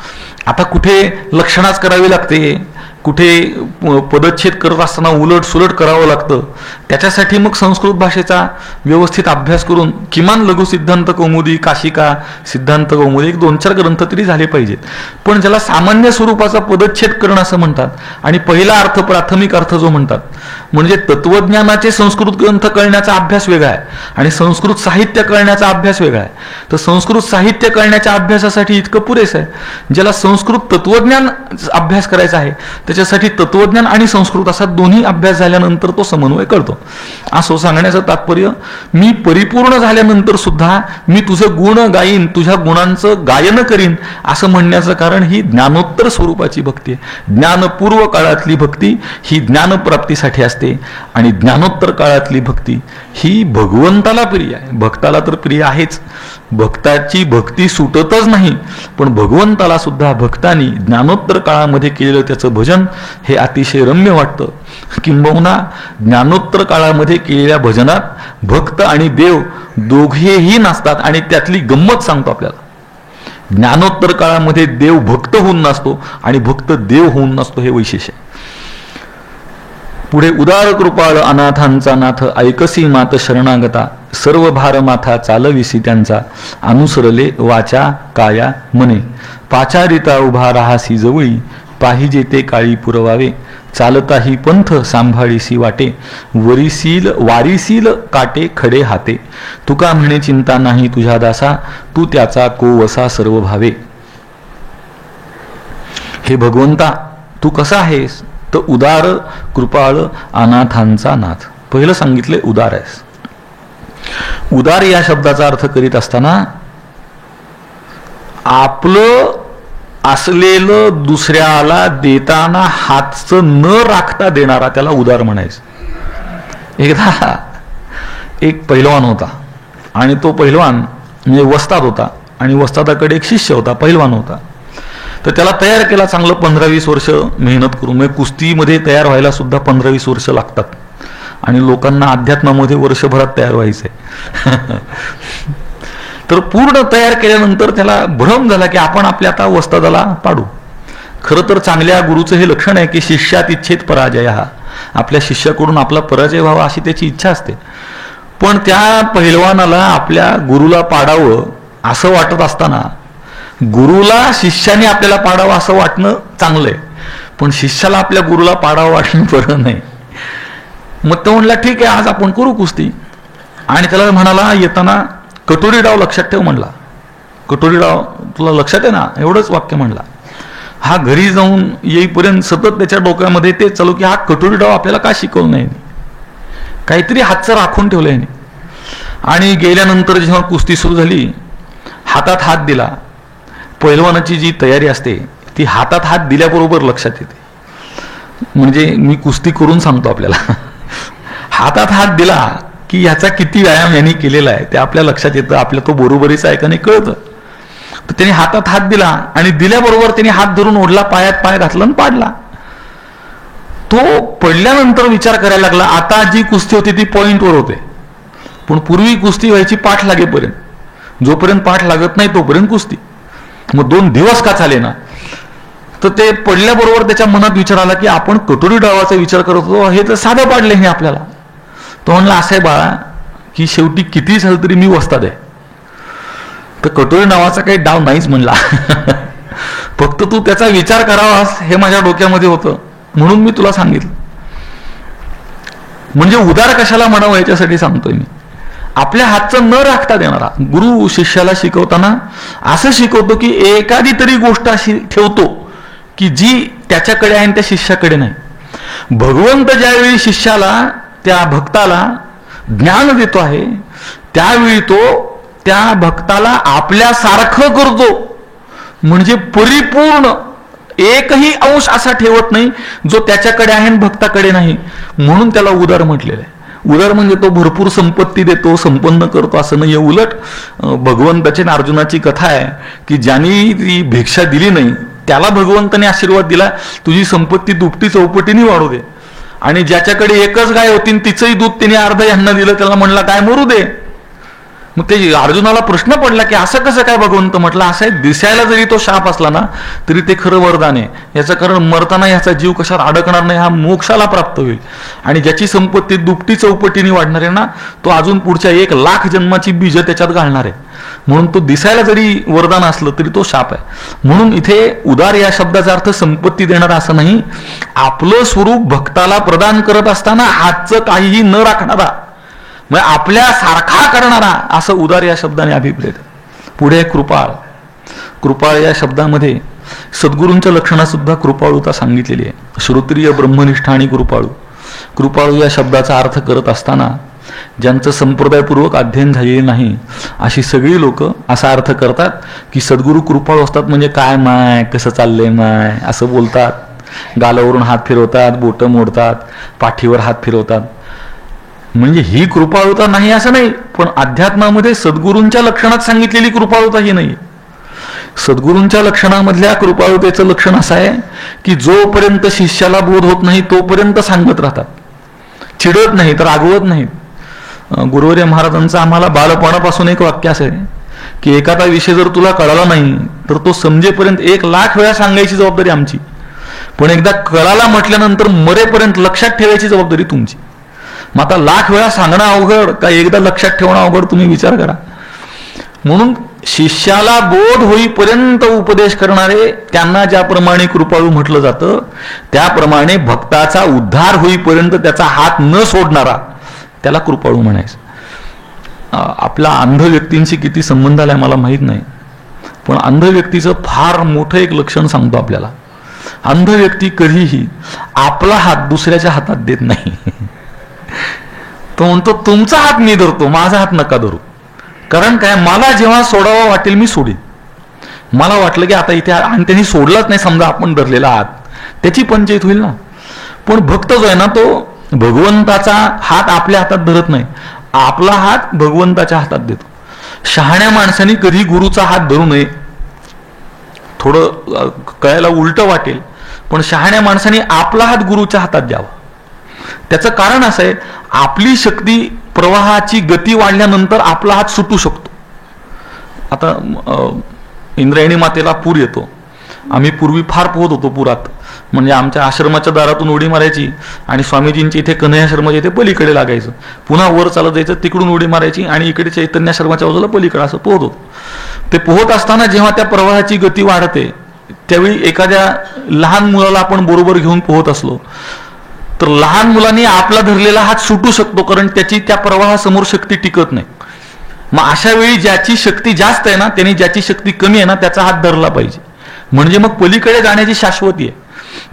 आता कुठे लक्षणाच करावी लागते, कुठे पदच्छेद करत असताना उलट सुलट करावं लागतं. त्याच्यासाठी मग संस्कृत भाषेचा व्यवस्थित अभ्यास करून किमान लघु सिद्धांत कौमुदी, काशिका सिद्धांत कौमुदी 1-2-4 ग्रंथ तरी झाले पाहिजेत. पण ज्याला सामान्य स्वरूपाचा पदच्छेद करणं असं म्हणतात आणि पहिला अर्थ प्राथमिक अर्थ जो म्हणतात, म्हणजे तत्वज्ञानाचे संस्कृत ग्रंथ कळण्याचा अभ्यास वेगळा आहे आणि संस्कृत साहित्य कळण्याचा अभ्यास वेगळा आहे. तर संस्कृत साहित्य कळण्याच्या अभ्यासासाठी इतकं पुरेसं आहे. ज्याला संस्कृत तत्वज्ञान अभ्यास करायचा आहे त्याच्यासाठी तत्वज्ञान आणि संस्कृत असा दोन्ही अभ्यास झाल्यानंतर तो समन्वय करतो. असं सांगण्याचं तात्पर्य, मी परिपूर्ण झाल्यानंतर सुद्धा मी तुझं गुण गाईन, तुझ्या गुणांचं गायन करीन असं म्हणण्याचं कारण ही ज्ञानोत्तर स्वरूपाची भक्ती आहे. ज्ञानपूर्व काळातली भक्ती ही ज्ञानप्राप्तीसाठी असते आणि ज्ञानोत्तर काळातली भक्ती ही भगवंताला प्रिय आहे. भक्ताला तर प्रिय आहेच, भक्ताची भक्ती सुटतच नाही, पण भगवंताला सुद्धा भक्तांनी ज्ञानोत्तर काळामध्ये केलेलं त्याचं भजन हे अतिशय रम्य वाटतं. किंबहुना ज्ञानोत्तर काळामध्ये केलेल्या भजनात भक्त आणि देव दोघेही नाचतात आणि त्यातली गंमत सांगतो आपल्याला. ज्ञानोत्तर काळामध्ये देव भक्त होऊन नाचतो आणि भक्त देव होऊन नाचतो, हे वैशिष्ट्य आहे. पुढे, उदार कृपाळ अनाथांचा नाथ ऐकसी मात शरणागता, सर्व भार माथा चालविसी त्यांचा, अनुसरले वाचा काया मने, पाचारिता उभा राहासी जवळी, पाहिजे ते काळी पुरवावे, चालताही पंथ सांभाळीसी वाटे, वारीसील काटे खडे हाते, तुका म्हणे चिंता नाही तुझ्या दासा, तू त्याचा कोवसा सर्व भावे. हे भगवंता तू कसा आहेस? तर उदार कृपाळ अनाथांचा नाथ. पहिलं सांगितले उदार आहेस. उदार या शब्दाचा अर्थ करीत असताना आपलं असलेलं दुसऱ्याला देताना हातचं न राखता देणारा त्याला उदार म्हणायचं. एकदा एक पैलवान होता आणि तो पैलवान म्हणजे वस्ताद होता आणि वस्तादाकडे एक शिष्य होता, पैलवान होता. तर त्याला तयार केला चांगलं 15-20 वर्ष मेहनत करून. म्हणजे कुस्तीमध्ये तयार व्हायला सुद्धा 15-20 वर्ष लागतात आणि लोकांना अध्यात्मामध्ये वर्षभरात तयार व्हायचंय. तर पूर्ण तयार केल्यानंतर त्याला भ्रम झाला की आपण आपल्या आता वस्तादाला पाडू. खरं तर चांगल्या गुरुचं हे लक्षण आहे की शिष्यात इच्छेत पराजय. हा आपल्या शिष्याकडून आपला पराजय व्हावा अशी त्याची इच्छा असते. पण त्या पहिलवानाला आपल्या गुरुला पाडावं असं वाटत असताना गुरुला शिष्याने आपल्याला पाडावं असं वाटणं चांगलं आहे, पण शिष्याला आपल्या गुरुला पाडावं वाटणं बरं नाही. मग तो म्हणला ठीक आहे आज आपण करू कुस्ती. आणि त्याला म्हणाला येताना कटोरी डाव लक्षात ठेव म्हणला. कटोरी डाव तुला लक्षात आहे ना, एवढंच वाक्य म्हणला. हा घरी जाऊन येईपर्यंत सतत त्याच्या डोक्यामध्ये ते चालू की हा कटोरी डाव आपल्याला का शिकवलं नाही, काहीतरी हातचं राखून ठेवलं आहे. आणि गेल्यानंतर जेव्हा कुस्ती सुरू झाली हातात हात दिला. पैलवानाची जी तयारी असते ती हातात हात दिल्याबरोबर लक्षात येते. म्हणजे मी कुस्ती करून सांगतो आपल्याला, हातात हात दिला की ह्याचा किती व्यायाम यांनी केलेला आहे ते आपल्या लक्षात येतं. आपल्या तो बरोबरीचा आहे का नाही कळतं. तर त्याने हातात हात दिला आणि दिल्याबरोबर त्याने हात धरून ओढला, पायात पाय घातला आणि पाडला. तो पडल्यानंतर विचार करायला लागला आता जी कुस्ती होती ती पॉइंटवर होते, पण पूर्वी कुस्ती व्हायची पाठ लागेपर्यंत. जोपर्यंत पाठ लागत नाही तोपर्यंत कुस्ती. मग 2 दिवस का चाले ना. तर ते पडल्याबरोबर त्याच्या मनात विचार आला की आपण कटोरी डावाचा विचार करत होतो, हे तर साधं पाडले हे आपल्याला. तो म्हणला असं आहे बाळा की शेवटी किती झालं तरी मी वस्ताद आहे. तर कटोरी नावाचा काही डाव नाहीच म्हणला. फक्त तू त्याचा विचार करावास हे माझ्या डोक्यामध्ये होतं म्हणून मी तुला सांगितलं. म्हणजे उदार कशाला म्हणावं याच्यासाठी सांगतोय मी. आपल्या हातचं न राखता देणारा गुरु शिष्याला शिकवताना असं शिकवतो की एखादी तरी गोष्ट अशी ठेवतो की जी त्याच्याकडे आहे आणि त्या शिष्याकडे नाही. भगवंत ज्यावेळी शिष्याला त्या भक्ताला ज्ञान देतो आहे त्यावेळी तो त्या भक्ताला आपल्यासारखं करतो. म्हणजे परिपूर्ण एकही अंश असा ठेवत नाही जो त्याच्याकडे आहे आणि भक्ताकडे नाही. म्हणून त्याला उदार म्हटलेलं आहे. उदार म्हणजे तो भरपूर संपत्ती देतो, संपन्न करतो असं नाही. उलट भगवंताची आणि अर्जुनाची कथा आहे की ज्यांनी ती भिक्षा दिली नाही त्याला भगवंताने आशीर्वाद दिला तुझी संपत्ती दुपटी चौपटीने वाढू दे. आणि ज्याच्याकडे एकच गाय होती तिचंही दूध त्याने अर्ध यांना दिलं, त्याला म्हणला काय मरू दे. मग ते अर्जुनाला प्रश्न पडला की असं कसं काय भगवंत. म्हटलं असं आहे दिसायला जरी तो शाप असला ना तरी ते खरं वरदान आहे. याचं कारण मरताना ह्याचा जीव कशात अडकणार नाही, हा मोक्षाला प्राप्त होईल. आणि ज्याची संपत्ती दुपटी चौपटीने वाढणार आहे ना तो अजून पुढच्या 1,00,000 जन्माची बीज त्याच्यात घालणार आहे. म्हणून तो दिसायला जरी वरदान असलं तरी तो शाप आहे. म्हणून इथे उदार या शब्दाचा अर्थ संपत्ती देणारा असं नाही, आपलं स्वरूप भक्ताला प्रदान करत असताना हातचं काहीही न राखणारा म्हणजे आपल्या सारखा करणारा असं उदार या शब्दाने अभिप्रेत. पुढे कृपाळ. कृपाळ या शब्दामध्ये सद्गुरूंच्या लक्षणात सुद्धा कृपाळुता सांगितलेली आहे. श्रोत्रिय ब्रह्मनिष्ठ आणि कृपाळू. कृपाळू या शब्दाचा अर्थ करत असताना ज्यांचं संप्रदायपूर्वक अध्ययन झालेले नाही अशी सगळी लोक असा अर्थ करतात की सद्गुरू कृपाळू असतात म्हणजे काय माय कसं चाललंय माय असं बोलतात, गालावरून हात फिरवतात, बोटं मोडतात, पाठीवर हात फिरवतात. म्हणजे ही कृपाळुता नाही असं नाही, पण अध्यात्मामध्ये सद्गुरूंच्या लक्षणात सांगितलेली कृपाळुता ही नाही. सद्गुरूंच्या लक्षणामधल्या कृपाळुतेचं लक्षण असं आहे की जोपर्यंत शिष्याला बोध होत नाही तोपर्यंत सांगत राहतात, चिडत नाही तर रागवत नाहीत. गुरुवर्य महाराजांचं आम्हाला बालपणापासून एक वाक्य असं आहे की एखादा विषय जर तुला कळाला नाही तर तो समजेपर्यंत 1,00,000 वेळा सांगायची जबाबदारी आमची, पण एकदा कळाला म्हटल्यानंतर मरेपर्यंत लक्षात ठेवायची जबाबदारी तुमची. मग आता 1,00,000 वेळा सांगणं अवघड का एकदा लक्षात ठेवणं अवघड, तुम्ही विचार करा. म्हणून शिष्याला बोध होईपर्यंत उपदेश करणारे, त्यांना ज्याप्रमाणे कृपाळू म्हटलं जातं त्याप्रमाणे भक्ताचा उद्धार होईपर्यंत त्याचा हात न सोडणारा त्याला कृपाळू म्हणायचं. आपला अंध व्यक्तींशी किती संबंध आलाय मला माहीत नाही, पण अंध व्यक्तीचं फार मोठं एक लक्षण सांगतो आपल्याला. अंध व्यक्ती कधीही आपला हात दुसऱ्याच्या हातात देत नाही. तो म्हणतो तुमचा हात मी धरतो, माझा हात नका धरू. कारण काय, मला जेव्हा सोडावं वाटेल मी सोडीन. मला वाटलं की आता इथे, आणि त्यांनी सोडलाच नाही समजा आपण धरलेला हात, त्याची पंचायत होईल ना. पण भक्त जो आहे ना तो भगवंताचा हात आपल्या हातात धरत नाही, आपला हात भगवंताच्या हातात देतो. शहाण्या माणसाने कधी गुरुचा हात धरू नये. थोडं कळायला उलट वाटेल, पण शहाण्या माणसाने आपला हात गुरुच्या हातात द्यावा. त्याचं कारण असं आहे, आपली शक्ती प्रवाहाची गती वाढल्यानंतर आपला हात सुटू शकतो. आता इंद्रायणी मातेला पूर येतो. आम्ही पूर्वी फार पोहत होतो पुरात. म्हणजे आमच्या आश्रमाच्या दारातून उडी मारायची आणि स्वामीजींच्या इथे कन्हैयाश्रमाच्या इथे पलीकडे लागायचं, पुन्हा वर चालत जायचं, तिकडून उडी मारायची आणि इकडे चैतन्याश्रमाच्या बाजूला पलीकडे असं पोहत होतो. ते पोहत असताना जेव्हा त्या प्रवाहाची गती वाढते त्यावेळी एखाद्या लहान मुलाला आपण बरोबर घेऊन पोहत असलो तर लहान मुलांनी आपला धरलेला हात सुटू शकतो, कारण त्याची त्या प्रवाहासमोर शक्ती टिकत नाही. मग अशा वेळी ज्याची शक्ती जास्त आहे ना त्याने ज्याची शक्ती कमी आहे ना त्याचा हात धरला पाहिजे, म्हणजे मग पलीकडे जाण्याची शाश्वती आहे.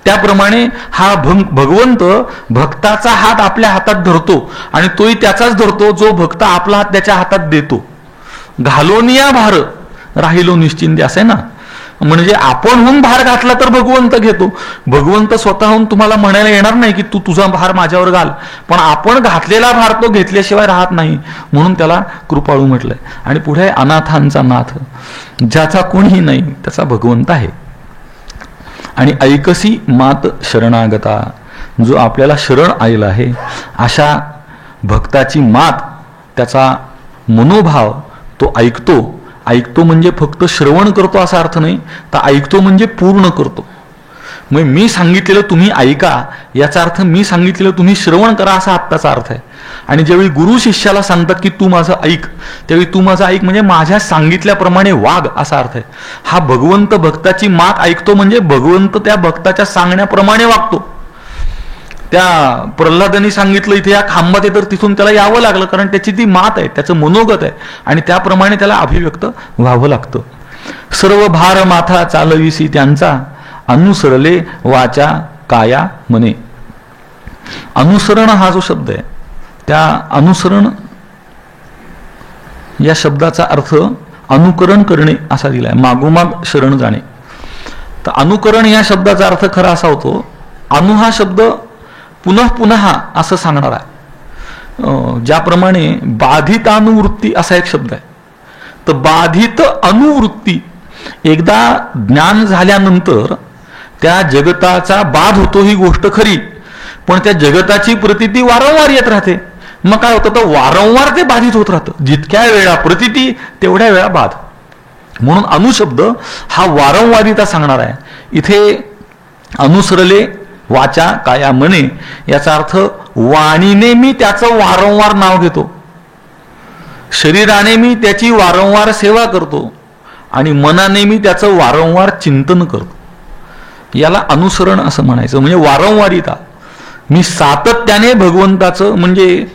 त्याप्रमाणे हा भगवंत भक्ताचा हात आपल्या हातात धरतो आणि तोही त्याचाच धरतो जो भक्त आपला हात त्याच्या हातात देतो. घालोनिया भार राहिलो निश्चिंती असे ना, म्हणजे आपणहून भार घातला तर भगवंत घेतो. भगवंत स्वतःहून तुम्हाला म्हणायला येणार नाही की तू तुझा भार माझ्यावर घाल, पण आपण घातलेला भार तो घेतल्याशिवाय राहत नाही, म्हणून त्याला कृपाळू म्हटलंय. आणि पुढे अनाथांचा नाथ, ज्याचा कोणीही नाही त्याचा भगवंत आहे. आणि ऐकसी मात शरणागता, जो आपल्याला शरण आलेला आहे अशा भक्ताची मात, त्याचा मनोभाव तो ऐकतो. ऐकतो म्हणजे फक्त श्रवण करतो असा अर्थ नाही, तर ऐकतो म्हणजे पूर्ण करतो. मग मी सांगितलेलं तुम्ही ऐका याचा अर्थ मी सांगितलेलं तुम्ही श्रवण करा असा आत्ताचा अर्थ आहे. आणि ज्यावेळी गुरु शिष्याला सांगतात की तू माझं ऐक, त्यावेळी तू माझं ऐक म्हणजे माझ्या सांगितल्याप्रमाणे वाग असा अर्थ आहे. हा भगवंत भक्ताची मात ऐकतो म्हणजे भगवंत त्या भक्ताच्या सांगण्याप्रमाणे वागतो. त्या प्रल्हादांनी सांगितलं इथे या खांबात आहे, तर तिथून त्याला यावं लागलं, कारण त्याची ती मात आहे, त्याचं मनोगत आहे आणि त्याप्रमाणे त्याला अभिव्यक्त व्हावं लागतं. सर्व भार माथा चालविसी त्यांचा, अनुसरले वाचा काया मने. अनुसरण हा जो शब्द आहे, त्या अनुसरण या शब्दाचा अर्थ अनुकरण करणे असा दिलाय, मागोमाग शरण जाणे. तर अनुकरण या शब्दाचा अर्थ खरा असा होतो, अनु हा शब्द पुनः पुन्हा असं सांगणार आहे. ज्याप्रमाणे बाधित अनुवृत्ती असा एक शब्द आहे, तर बाधित अनुवृत्ती, एकदा ज्ञान झाल्यानंतर त्या जगताचा बाध होतो ही गोष्ट खरी, पण त्या जगताची प्रतीती वारंवार येत राहते. मग काय होतं, तर वारंवार ते बाधित होत राहतं. जितक्या वेळा प्रतीती तेवढ्या वेळा बाध, म्हणून अनुशब्द हा वारंवारिता सांगणार आहे. इथे अनुसरले वाचा काया मने याचा अर्थ वाणीने मी त्याचं वारंवार नाव घेतो, शरीराने मी त्याची वारंवार सेवा करतो आणि मनाने मी त्याचं वारंवार चिंतन करतो. याला अनुसरण असं म्हणायचं, म्हणजे वारंवारिता. मी सातत्याने भगवंताचं, म्हणजे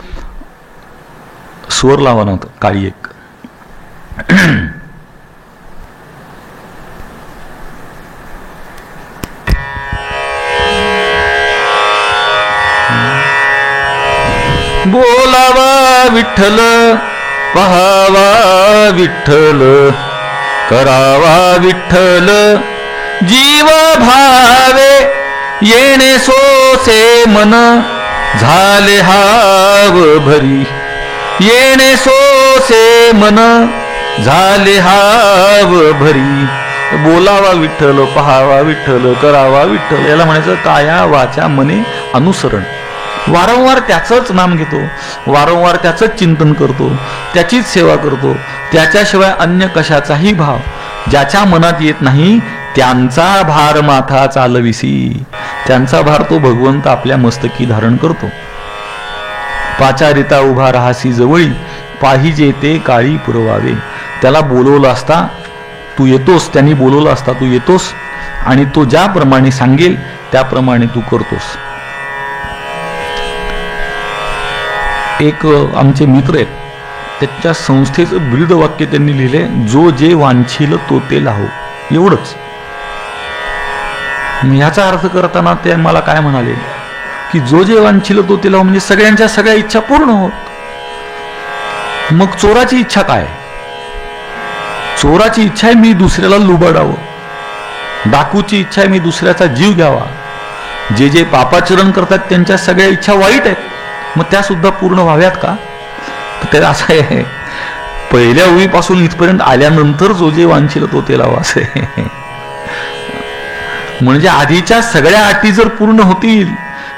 स्वर लावा नव्हतं काळी एक बोलावा विठ्ठल, पहावा विठ्ठल, करावा विठ्ठल, जीव भावे येणे सोसे मन, झाले हाव भरी येणे सोसे मन, झाले हाव भरी. बोलावा विठ्ठल, पहावा विठ्ठल, करावा विठ्ठल, याला म्हणायचं काया वाचा मने अनुसरण. वारंवार त्याचंच नाम घेतो, वारंवार त्याचंच चिंतन करतो, त्याचीच सेवा करतो. त्याच्याशिवाय अन्य कशाचाही भाव ज्याच्या मनात येत नाही त्यांचा भार माथा चालविसी, त्यांचा भार तो भगवंत आपल्या मस्तकी धारण करतो. पाचारिता उभा राहासी जवळी, पाहिजे ते काळी पुरवावे. त्याला बोलवलं असता तू येतोस, त्यांनी बोलवलं असता तू येतोस आणि तो ज्याप्रमाणे सांगेल त्याप्रमाणे तू करतोस. एक आमचे मित्र आहेत, त्याच्या संस्थेचं ब्रीद वाक्य त्यांनी लिहिले, जो जे वांछील तो ते लाहो. एवढंच. ह्याचा अर्थ करताना ते मला काय म्हणाले की जो जे वांछील तो ते लाहो म्हणजे सगळ्यांच्या सगळ्या इच्छा पूर्ण होत. मग चोराची इच्छा काय? चोराची इच्छा आहे मी दुसऱ्याला लुबाडावं. डाकूची इच्छा आहे मी दुसऱ्याचा जीव घ्यावा. जे जे पापाचरण करतात त्यांच्या सगळ्या इच्छा वाईट आहेत, मग त्या सुद्धा पूर्ण व्हाव्यात का? तर असं आहे, पहिल्या ओळीपासून इथपर्यंत आल्यानंतर जो जे वांछील तो ते लावा असे. म्हणजे आधीच्या सगळ्या अटी जर पूर्ण होतील,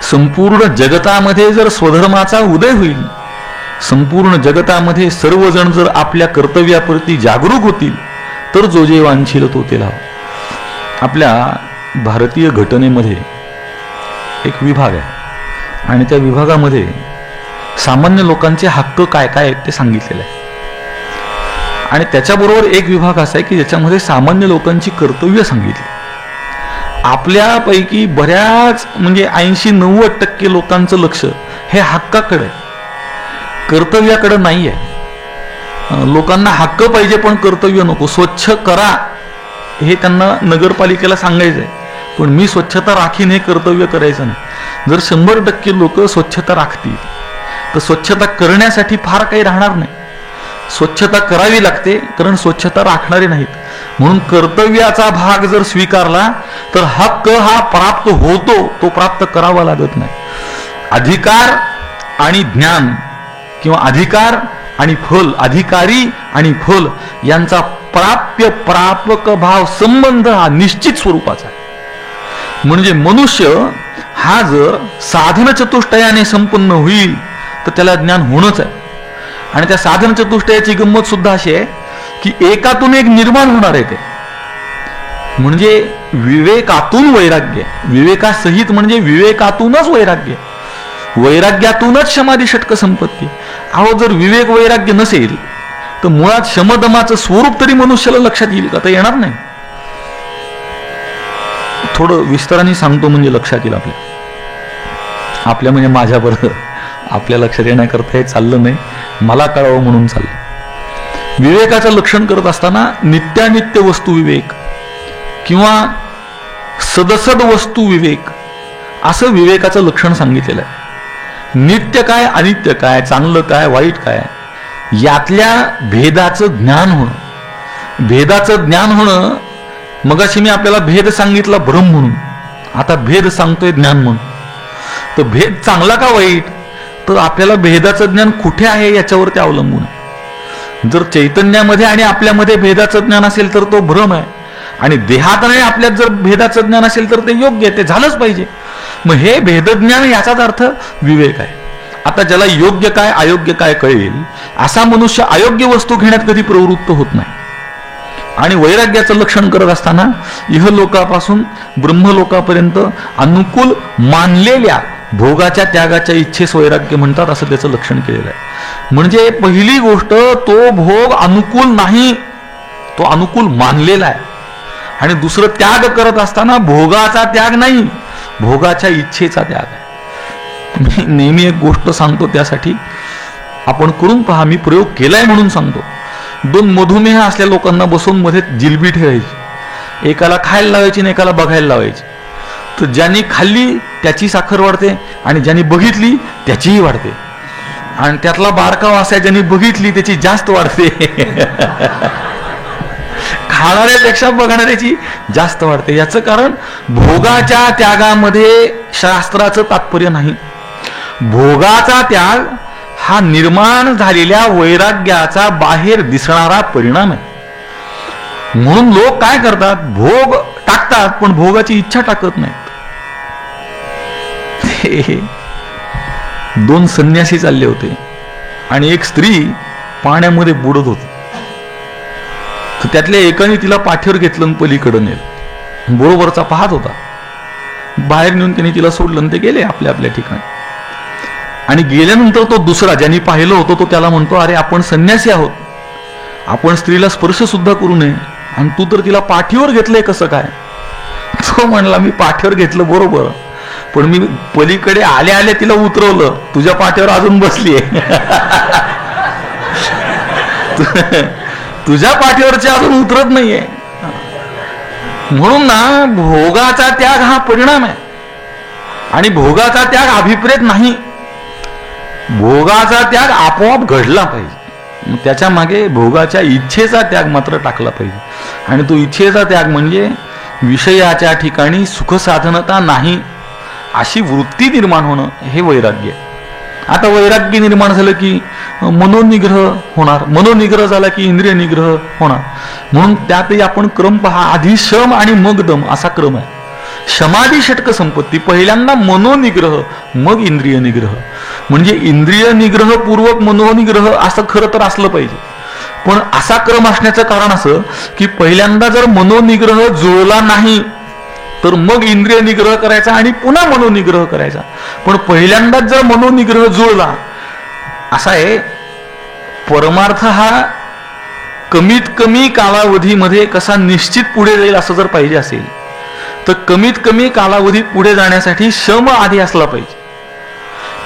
संपूर्ण जगतामध्ये जर स्वधर्माचा उदय होईल, संपूर्ण जगतामध्ये सर्वजण जर आपल्या कर्तव्याप्रती जागरूक होतील, तर जो जे वांछील तो ते लावा. आपल्या भारतीय घटनेमध्ये एक विभाग आहे आणि त्या विभागामध्ये सामान्य लोकांचे हक्क काय काय आहेत ते सांगितलेले आहे. आणि त्याच्याबरोबर एक विभाग असा आहे की ज्याच्यामध्ये सामान्य लोकांची कर्तव्य सांगितली. आपल्यापैकी बऱ्याच म्हणजे 80-90% लोकांचं लक्ष हे हक्काकडे, कर्तव्याकडे नाही आहे. लोकांना हक्क पाहिजे पण कर्तव्य नको. स्वच्छ करा हे त्यांना नगरपालिकेला सांगायचं आहे, पण मी स्वच्छता राखीन हे कर्तव्य करायचं नाही. जर 100% लोक स्वच्छता राखतील तर स्वच्छता करण्यासाठी फार काही राहणार नाही. स्वच्छता करावी लागते कारण स्वच्छता राखणारे नाहीत. म्हणून कर्तव्याचा भाग जर स्वीकारला तर हक्क हा प्राप्त होतो, तो प्राप्त करावा लागत नाही. अधिकार आणि ज्ञान किंवा अधिकार आणि फल, अधिकारी आणि फल यांचा प्राप्य प्रापक भाव संबंध हा निश्चित स्वरूपाचा आहे. म्हणजे मनुष्य हा जर साधन चतुष्टयाने संपन्न होईल तर त्याला ज्ञान होणंच आहे. आणि त्या साधन चतुष्टयाची गंमत सुद्धा अशी आहे की एकातून एक निर्माण होणार आहे ते, म्हणजे विवेकातून वैराग्य, विवेकासहित म्हणजे विवेकातूनच वैराग्य, वैराग्यातूनच समाधी षटक संपत्ती. अहो जर विवेक वैराग्य नसेल तर मुळात शमदमाचं स्वरूप तरी मनुष्याला लक्षात येईल का? तर येणार नाही. थोडं विस्ताराने सांगतो म्हणजे लक्षात येईल आपल्या म्हणजे माझ्याबरोबर आपल्या लक्षात येण्याकरता हे चाललं नाही, मला कळावं म्हणून चाललं. विवेकाचं लक्षण करत असताना नित्यानित्य वस्तू विवेक किंवा सदसद वस्तू विवेक असं विवेकाचं लक्षण सांगितलेलं आहे. नित्य काय, अनित्य काय, चांगलं काय, वाईट काय, यातल्या भेदाचं ज्ञान होणं. भेदाचं ज्ञान होणं, मगाशी मी आपल्याला भेद सांगितला भ्रम म्हणून, आता भेद सांगतोय ज्ञान म्हणून. तर भेद चांगला का वाईट, तर आपल्याला भेदाचं ज्ञान कुठे आहे याच्यावर ते अवलंबून आहे. जर चैतन्यामध्ये आणि आपल्यामध्ये भेदाचं ज्ञान असेल तर तो भ्रम आहे, आणि देहात आणि आपल्यात जर भेदाचं ज्ञान असेल तर ते योग्य आहे, ते झालंच पाहिजे. मग हे भेदज्ञान याचाच अर्थ विवेक आहे. आता ज्याला योग्य काय अयोग्य काय कळेल असा मनुष्य अयोग्य वस्तू घेण्यात कधी प्रवृत्त होत नाही. आणि वैराग्याचं लक्षण करत असताना इहलोकापासून ब्रह्मलोकापर्यंत अनुकूल मानलेल्या भोगाच्या त्यागाच्या इच्छेस वैराग्य म्हणतात, असं त्याचं लक्षण केलेलं आहे. म्हणजे पहिली गोष्ट, तो भोग अनुकूल नाही, तो अनुकूल मानलेला आहे. आणि दुसरं, त्याग करत असताना भोगाचा त्याग नाही, भोगाच्या इच्छेचा त्याग आहे. मी नेहमी एक गोष्ट सांगतो, त्यासाठी आपण करून पहा, मी प्रयोग केलाय म्हणून सांगतो. 2 मधुमेह असल्या लोकांना बसून मध्ये जिलबी ठेवायची, एकाला खायला लावायची आणि एकाला बघायला लावायची. तर ज्यांनी खाल्ली त्याची साखर वाढते आणि ज्यांनी बघितली त्याचीही वाढते, आणि त्यातला बारका वासा ज्यांनी बघितली त्याची जास्त वाढते. खाणाऱ्यापेक्षा बघणाऱ्याची जास्त वाढते. याचं कारण भोगाच्या त्यागामध्ये शास्त्राचं तात्पर्य नाही. भोगाचा त्याग हा निर्माण झालेल्या वैराग्याचा बाहेर दिसणारा परिणाम आहे. म्हणून लोक काय करतात, भोग टाकतात पण भोगाची इच्छा टाकत नाहीत. 2 संन्यासी चालले होते आणि एक स्त्री पाण्यामध्ये बुडत होती. तर त्यातल्या एकाने तिला पाठीवर घेतलं आणि पलीकडे नेलं. बरोबरचा पाहत होता. बाहेर नेऊन त्यांनी तिला सोडलं आणि ते गेले आपल्या आपल्या ठिकाणी. आणि गेल्यानंतर तो दुसरा ज्यांनी पाहिलं होतं तो त्याला म्हणतो, अरे आपण संन्यासी आहोत, आपण स्त्रीला स्पर्श सुद्धा करू नये, आणि तू तर तिला पाठीवर घेतलंय कसं काय? तो म्हणला, मी पाठीवर घेतलं बरोबर, पण मी पलीकडे आल्या आल्या तिला उतरवलं, तुझ्या पाठीवर अजून बसलीये. तुझ्या पाठीवरची अजून उतरत नाहीये. म्हणून ना, भोगाचा त्याग हा परिणाम आहे, आणि भोगाचा त्याग अभिप्रेत नाही. भोगाचा त्याग आपोआप घडला पाहिजे. त्याच्या मागे भोगाच्या इच्छेचा त्याग मात्र टाकला पाहिजे. आणि तो इच्छेचा त्याग म्हणजे विषयाच्या ठिकाणी सुखसाधनता नाही अशी वृत्ती निर्माण होणं, हे वैराग्य. आता वैराग्य निर्माण झालं की मनोनिग्रह होणार, मनोनिग्रह झाला की इंद्रिय निग्रह होणार. म्हणून त्यातही आपण क्रम पहा, आधी शम आणि मग दम असा क्रम आहे. शमाधी षटक संपत्ती, पहिल्यांदा मनोनिग्रह मग इंद्रिय निग्रह. म्हणजे इंद्रिय निग्रह पूर्वक मनोनिग्रह असं खरं तर असलं पाहिजे. पण असा क्रम असण्याचं कारण असं की पहिल्यांदा जर मनोनिग्रह जुळला नाही तर मग इंद्रिय निग्रह करायचा आणि पुन्हा मनोनिग्रह करायचा. पण पहिल्यांदाच जर मनोनिग्रह जुळला, असा आहे परमार्थ हा कमीत कमी कालावधीमध्ये कसा निश्चित पुढे जाईल असं जर पाहिजे असेल तर कमीत कमी कालावधीत पुढे जाण्यासाठी शम आधी असला पाहिजे.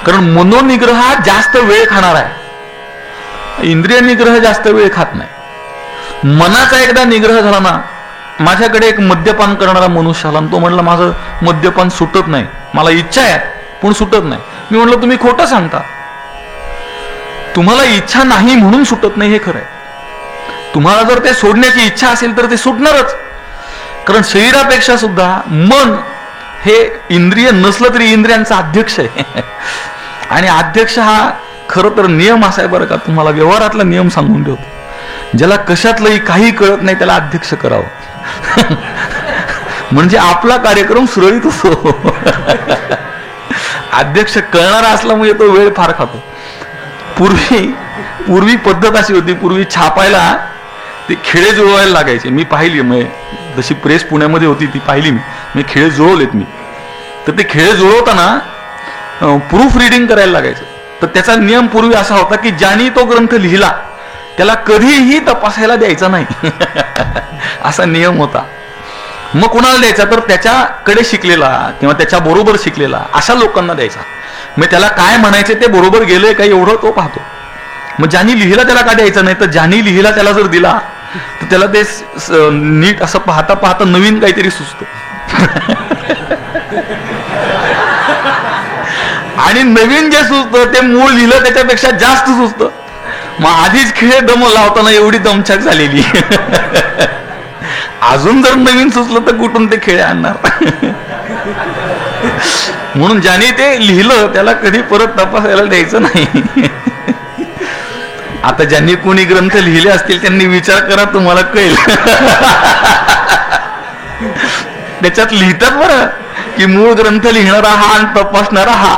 कारण मनोनिग्रह हा जास्त वेळ खाणार आहे, इंद्रिय निग्रह जास्त वेळ खात नाही. मनाचा एकदा निग्रह झाला ना, माझ्याकडे एक मद्यपान करणारा मनुष्य आला, तो म्हणला माझं मद्यपान सुटत नाही, मला इच्छा आहे पण सुटत नाही. मी म्हणलं तुम्ही खोटं सांगता, तुम्हाला इच्छा नाही म्हणून सुटत नाही हे खरं आहे. तुम्हाला जर ते सोडण्याची इच्छा असेल तर ते सुटणारच. कारण शरीरापेक्षा सुद्धा मन हे इंद्रिय नसलं तरी इंद्रियांचा अध्यक्ष आहे. आणि अध्यक्ष हा खरं तर नियम असा आहे बरं का, तुम्हाला व्यवहारातला नियम सांगून ठेवतो, ज्याला कशातलंही काही कळत नाही त्याला अध्यक्ष करावं. म्हणजे आपला कार्यक्रम सुरळीत असतो. अध्यक्ष कळणारा असल्यामुळे तो वेळ फार खातो. पूर्वी पद्धत अशी होती, पूर्वी छापायला ते खिळे जुळवायला लागायचे. मी पाहिली, म्हणजे जशी प्रेस पुण्यामध्ये होती ती पाहिली मी खिळे जुळवलेत मी. तर ते खिळे जुळवताना प्रूफ रिडिंग करायला लागायचं. तर त्याचा नियम पूर्वी असा होता की ज्यांनी तो ग्रंथ लिहिला त्याला कधीही तपासायला द्यायचा नाही. असा नियम होता. मग कुणाला द्यायचा तर त्याच्याकडे शिकलेला किंवा त्याच्या बरोबर शिकलेला अशा लोकांना द्यायचा. मग त्याला काय म्हणायचे ते बरोबर गेलंय का एवढं तो पाहतो. मग ज्यांनी लिहिला त्याला का द्यायचं नाही, तर ज्यांनी लिहिला त्याला जर दिला तर त्याला ते नीट असं पाहता पाहता नवीन काहीतरी सुचतं. आणि नवीन जे सुचतं ते मूळ लिहिलं त्याच्यापेक्षा जास्त सुचतं. मग आधीच खिळे दम लावताना एवढी दमछाक झालेली, अजून जर नवीन सुचलं तर कुठून ते खिळे आणणार. म्हणून ज्याने ते लिहिलं त्याला कधी परत तपासायला द्यायचं नाही. आता ज्यांनी कोणी ग्रंथ लिहिले असतील त्यांनी विचार करा, तुम्हाला कळेल. त्याच्यात लिहितात बरं की मूळ ग्रंथ लिहिणारा हा आणि तपासणारा हा.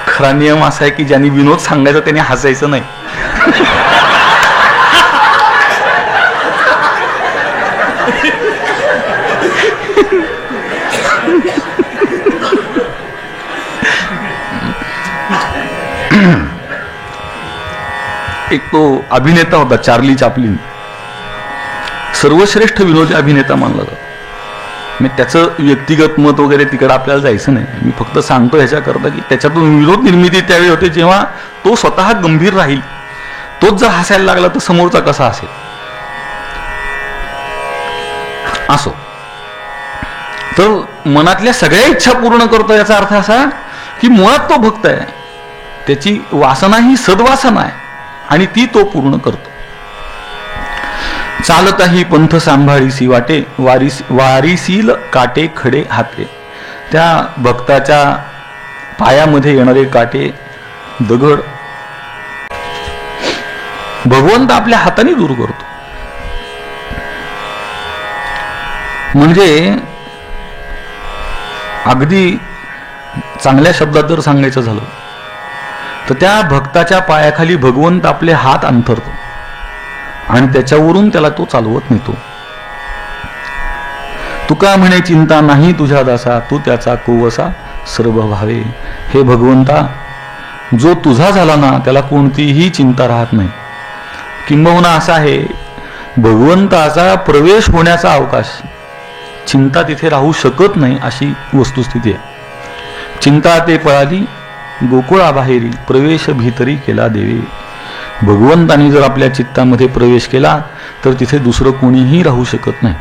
खरा नियम असा आहे की ज्यांनी विनोद सांगायचा त्यांनी हसायचं नाही. एक तो अभिनेता होता चार्ली चॅप्लिन, सर्वश्रेष्ठ विनोदी अभिनेता मानला जातो. मी त्याचं व्यक्तिगत मत वगैरे तिकडे आपल्याला जायचं नाही. मी फक्त सांगतो ह्याच्याकरता की त्याच्यातून विनोद निर्मिती त्यावेळी होते जेव्हा तो स्वतः गंभीर राहील. तोच जर हसायला लागला तर समोरचा कसा असेल. असो, तर मनातल्या सगळ्या इच्छा पूर्ण करतो याचा अर्थ असा की मुळात तो भक्त आहे, त्याची वासना ही सद्वासना आहे आणि ती तो पूर्ण करतो. चालताही पंथ सांभाळीसी वाटे, वारीसील काटे खडे हाते. त्या भक्ताच्या पायामध्ये येणारे काटे दगड भगवंत आपल्या हाताने दूर करतो. म्हणजे अगदी चांगल्या शब्दात जर सांगायचं झालं तर त्या भक्ताच्या पायाखाली भगवंत आपले हात अंथरतो आणि त्याच्यावरून त्याला तो चालवत नेतो. तुका म्हणे चिंता नाही तुझ्या दासा, तू त्याचा कोवसा सर्व भावे. हे भगवंता, जो तुझा झाला ना त्याला कोणतीही चिंता राहत नाही. किंबहुना असा आहे, भगवंताचा प्रवेश होण्याचा अवकाश, चिंता तिथे राहू शकत नाही अशी वस्तुस्थिती आहे. चिंता ते पळाली गोकुळाबाहेरी, प्रवेश भीतरी केला देवे. भगवंताने जर आपल्या चित्तामध्ये प्रवेश केला तर तिथे दुसरं कोणीही राहू शकत नाही.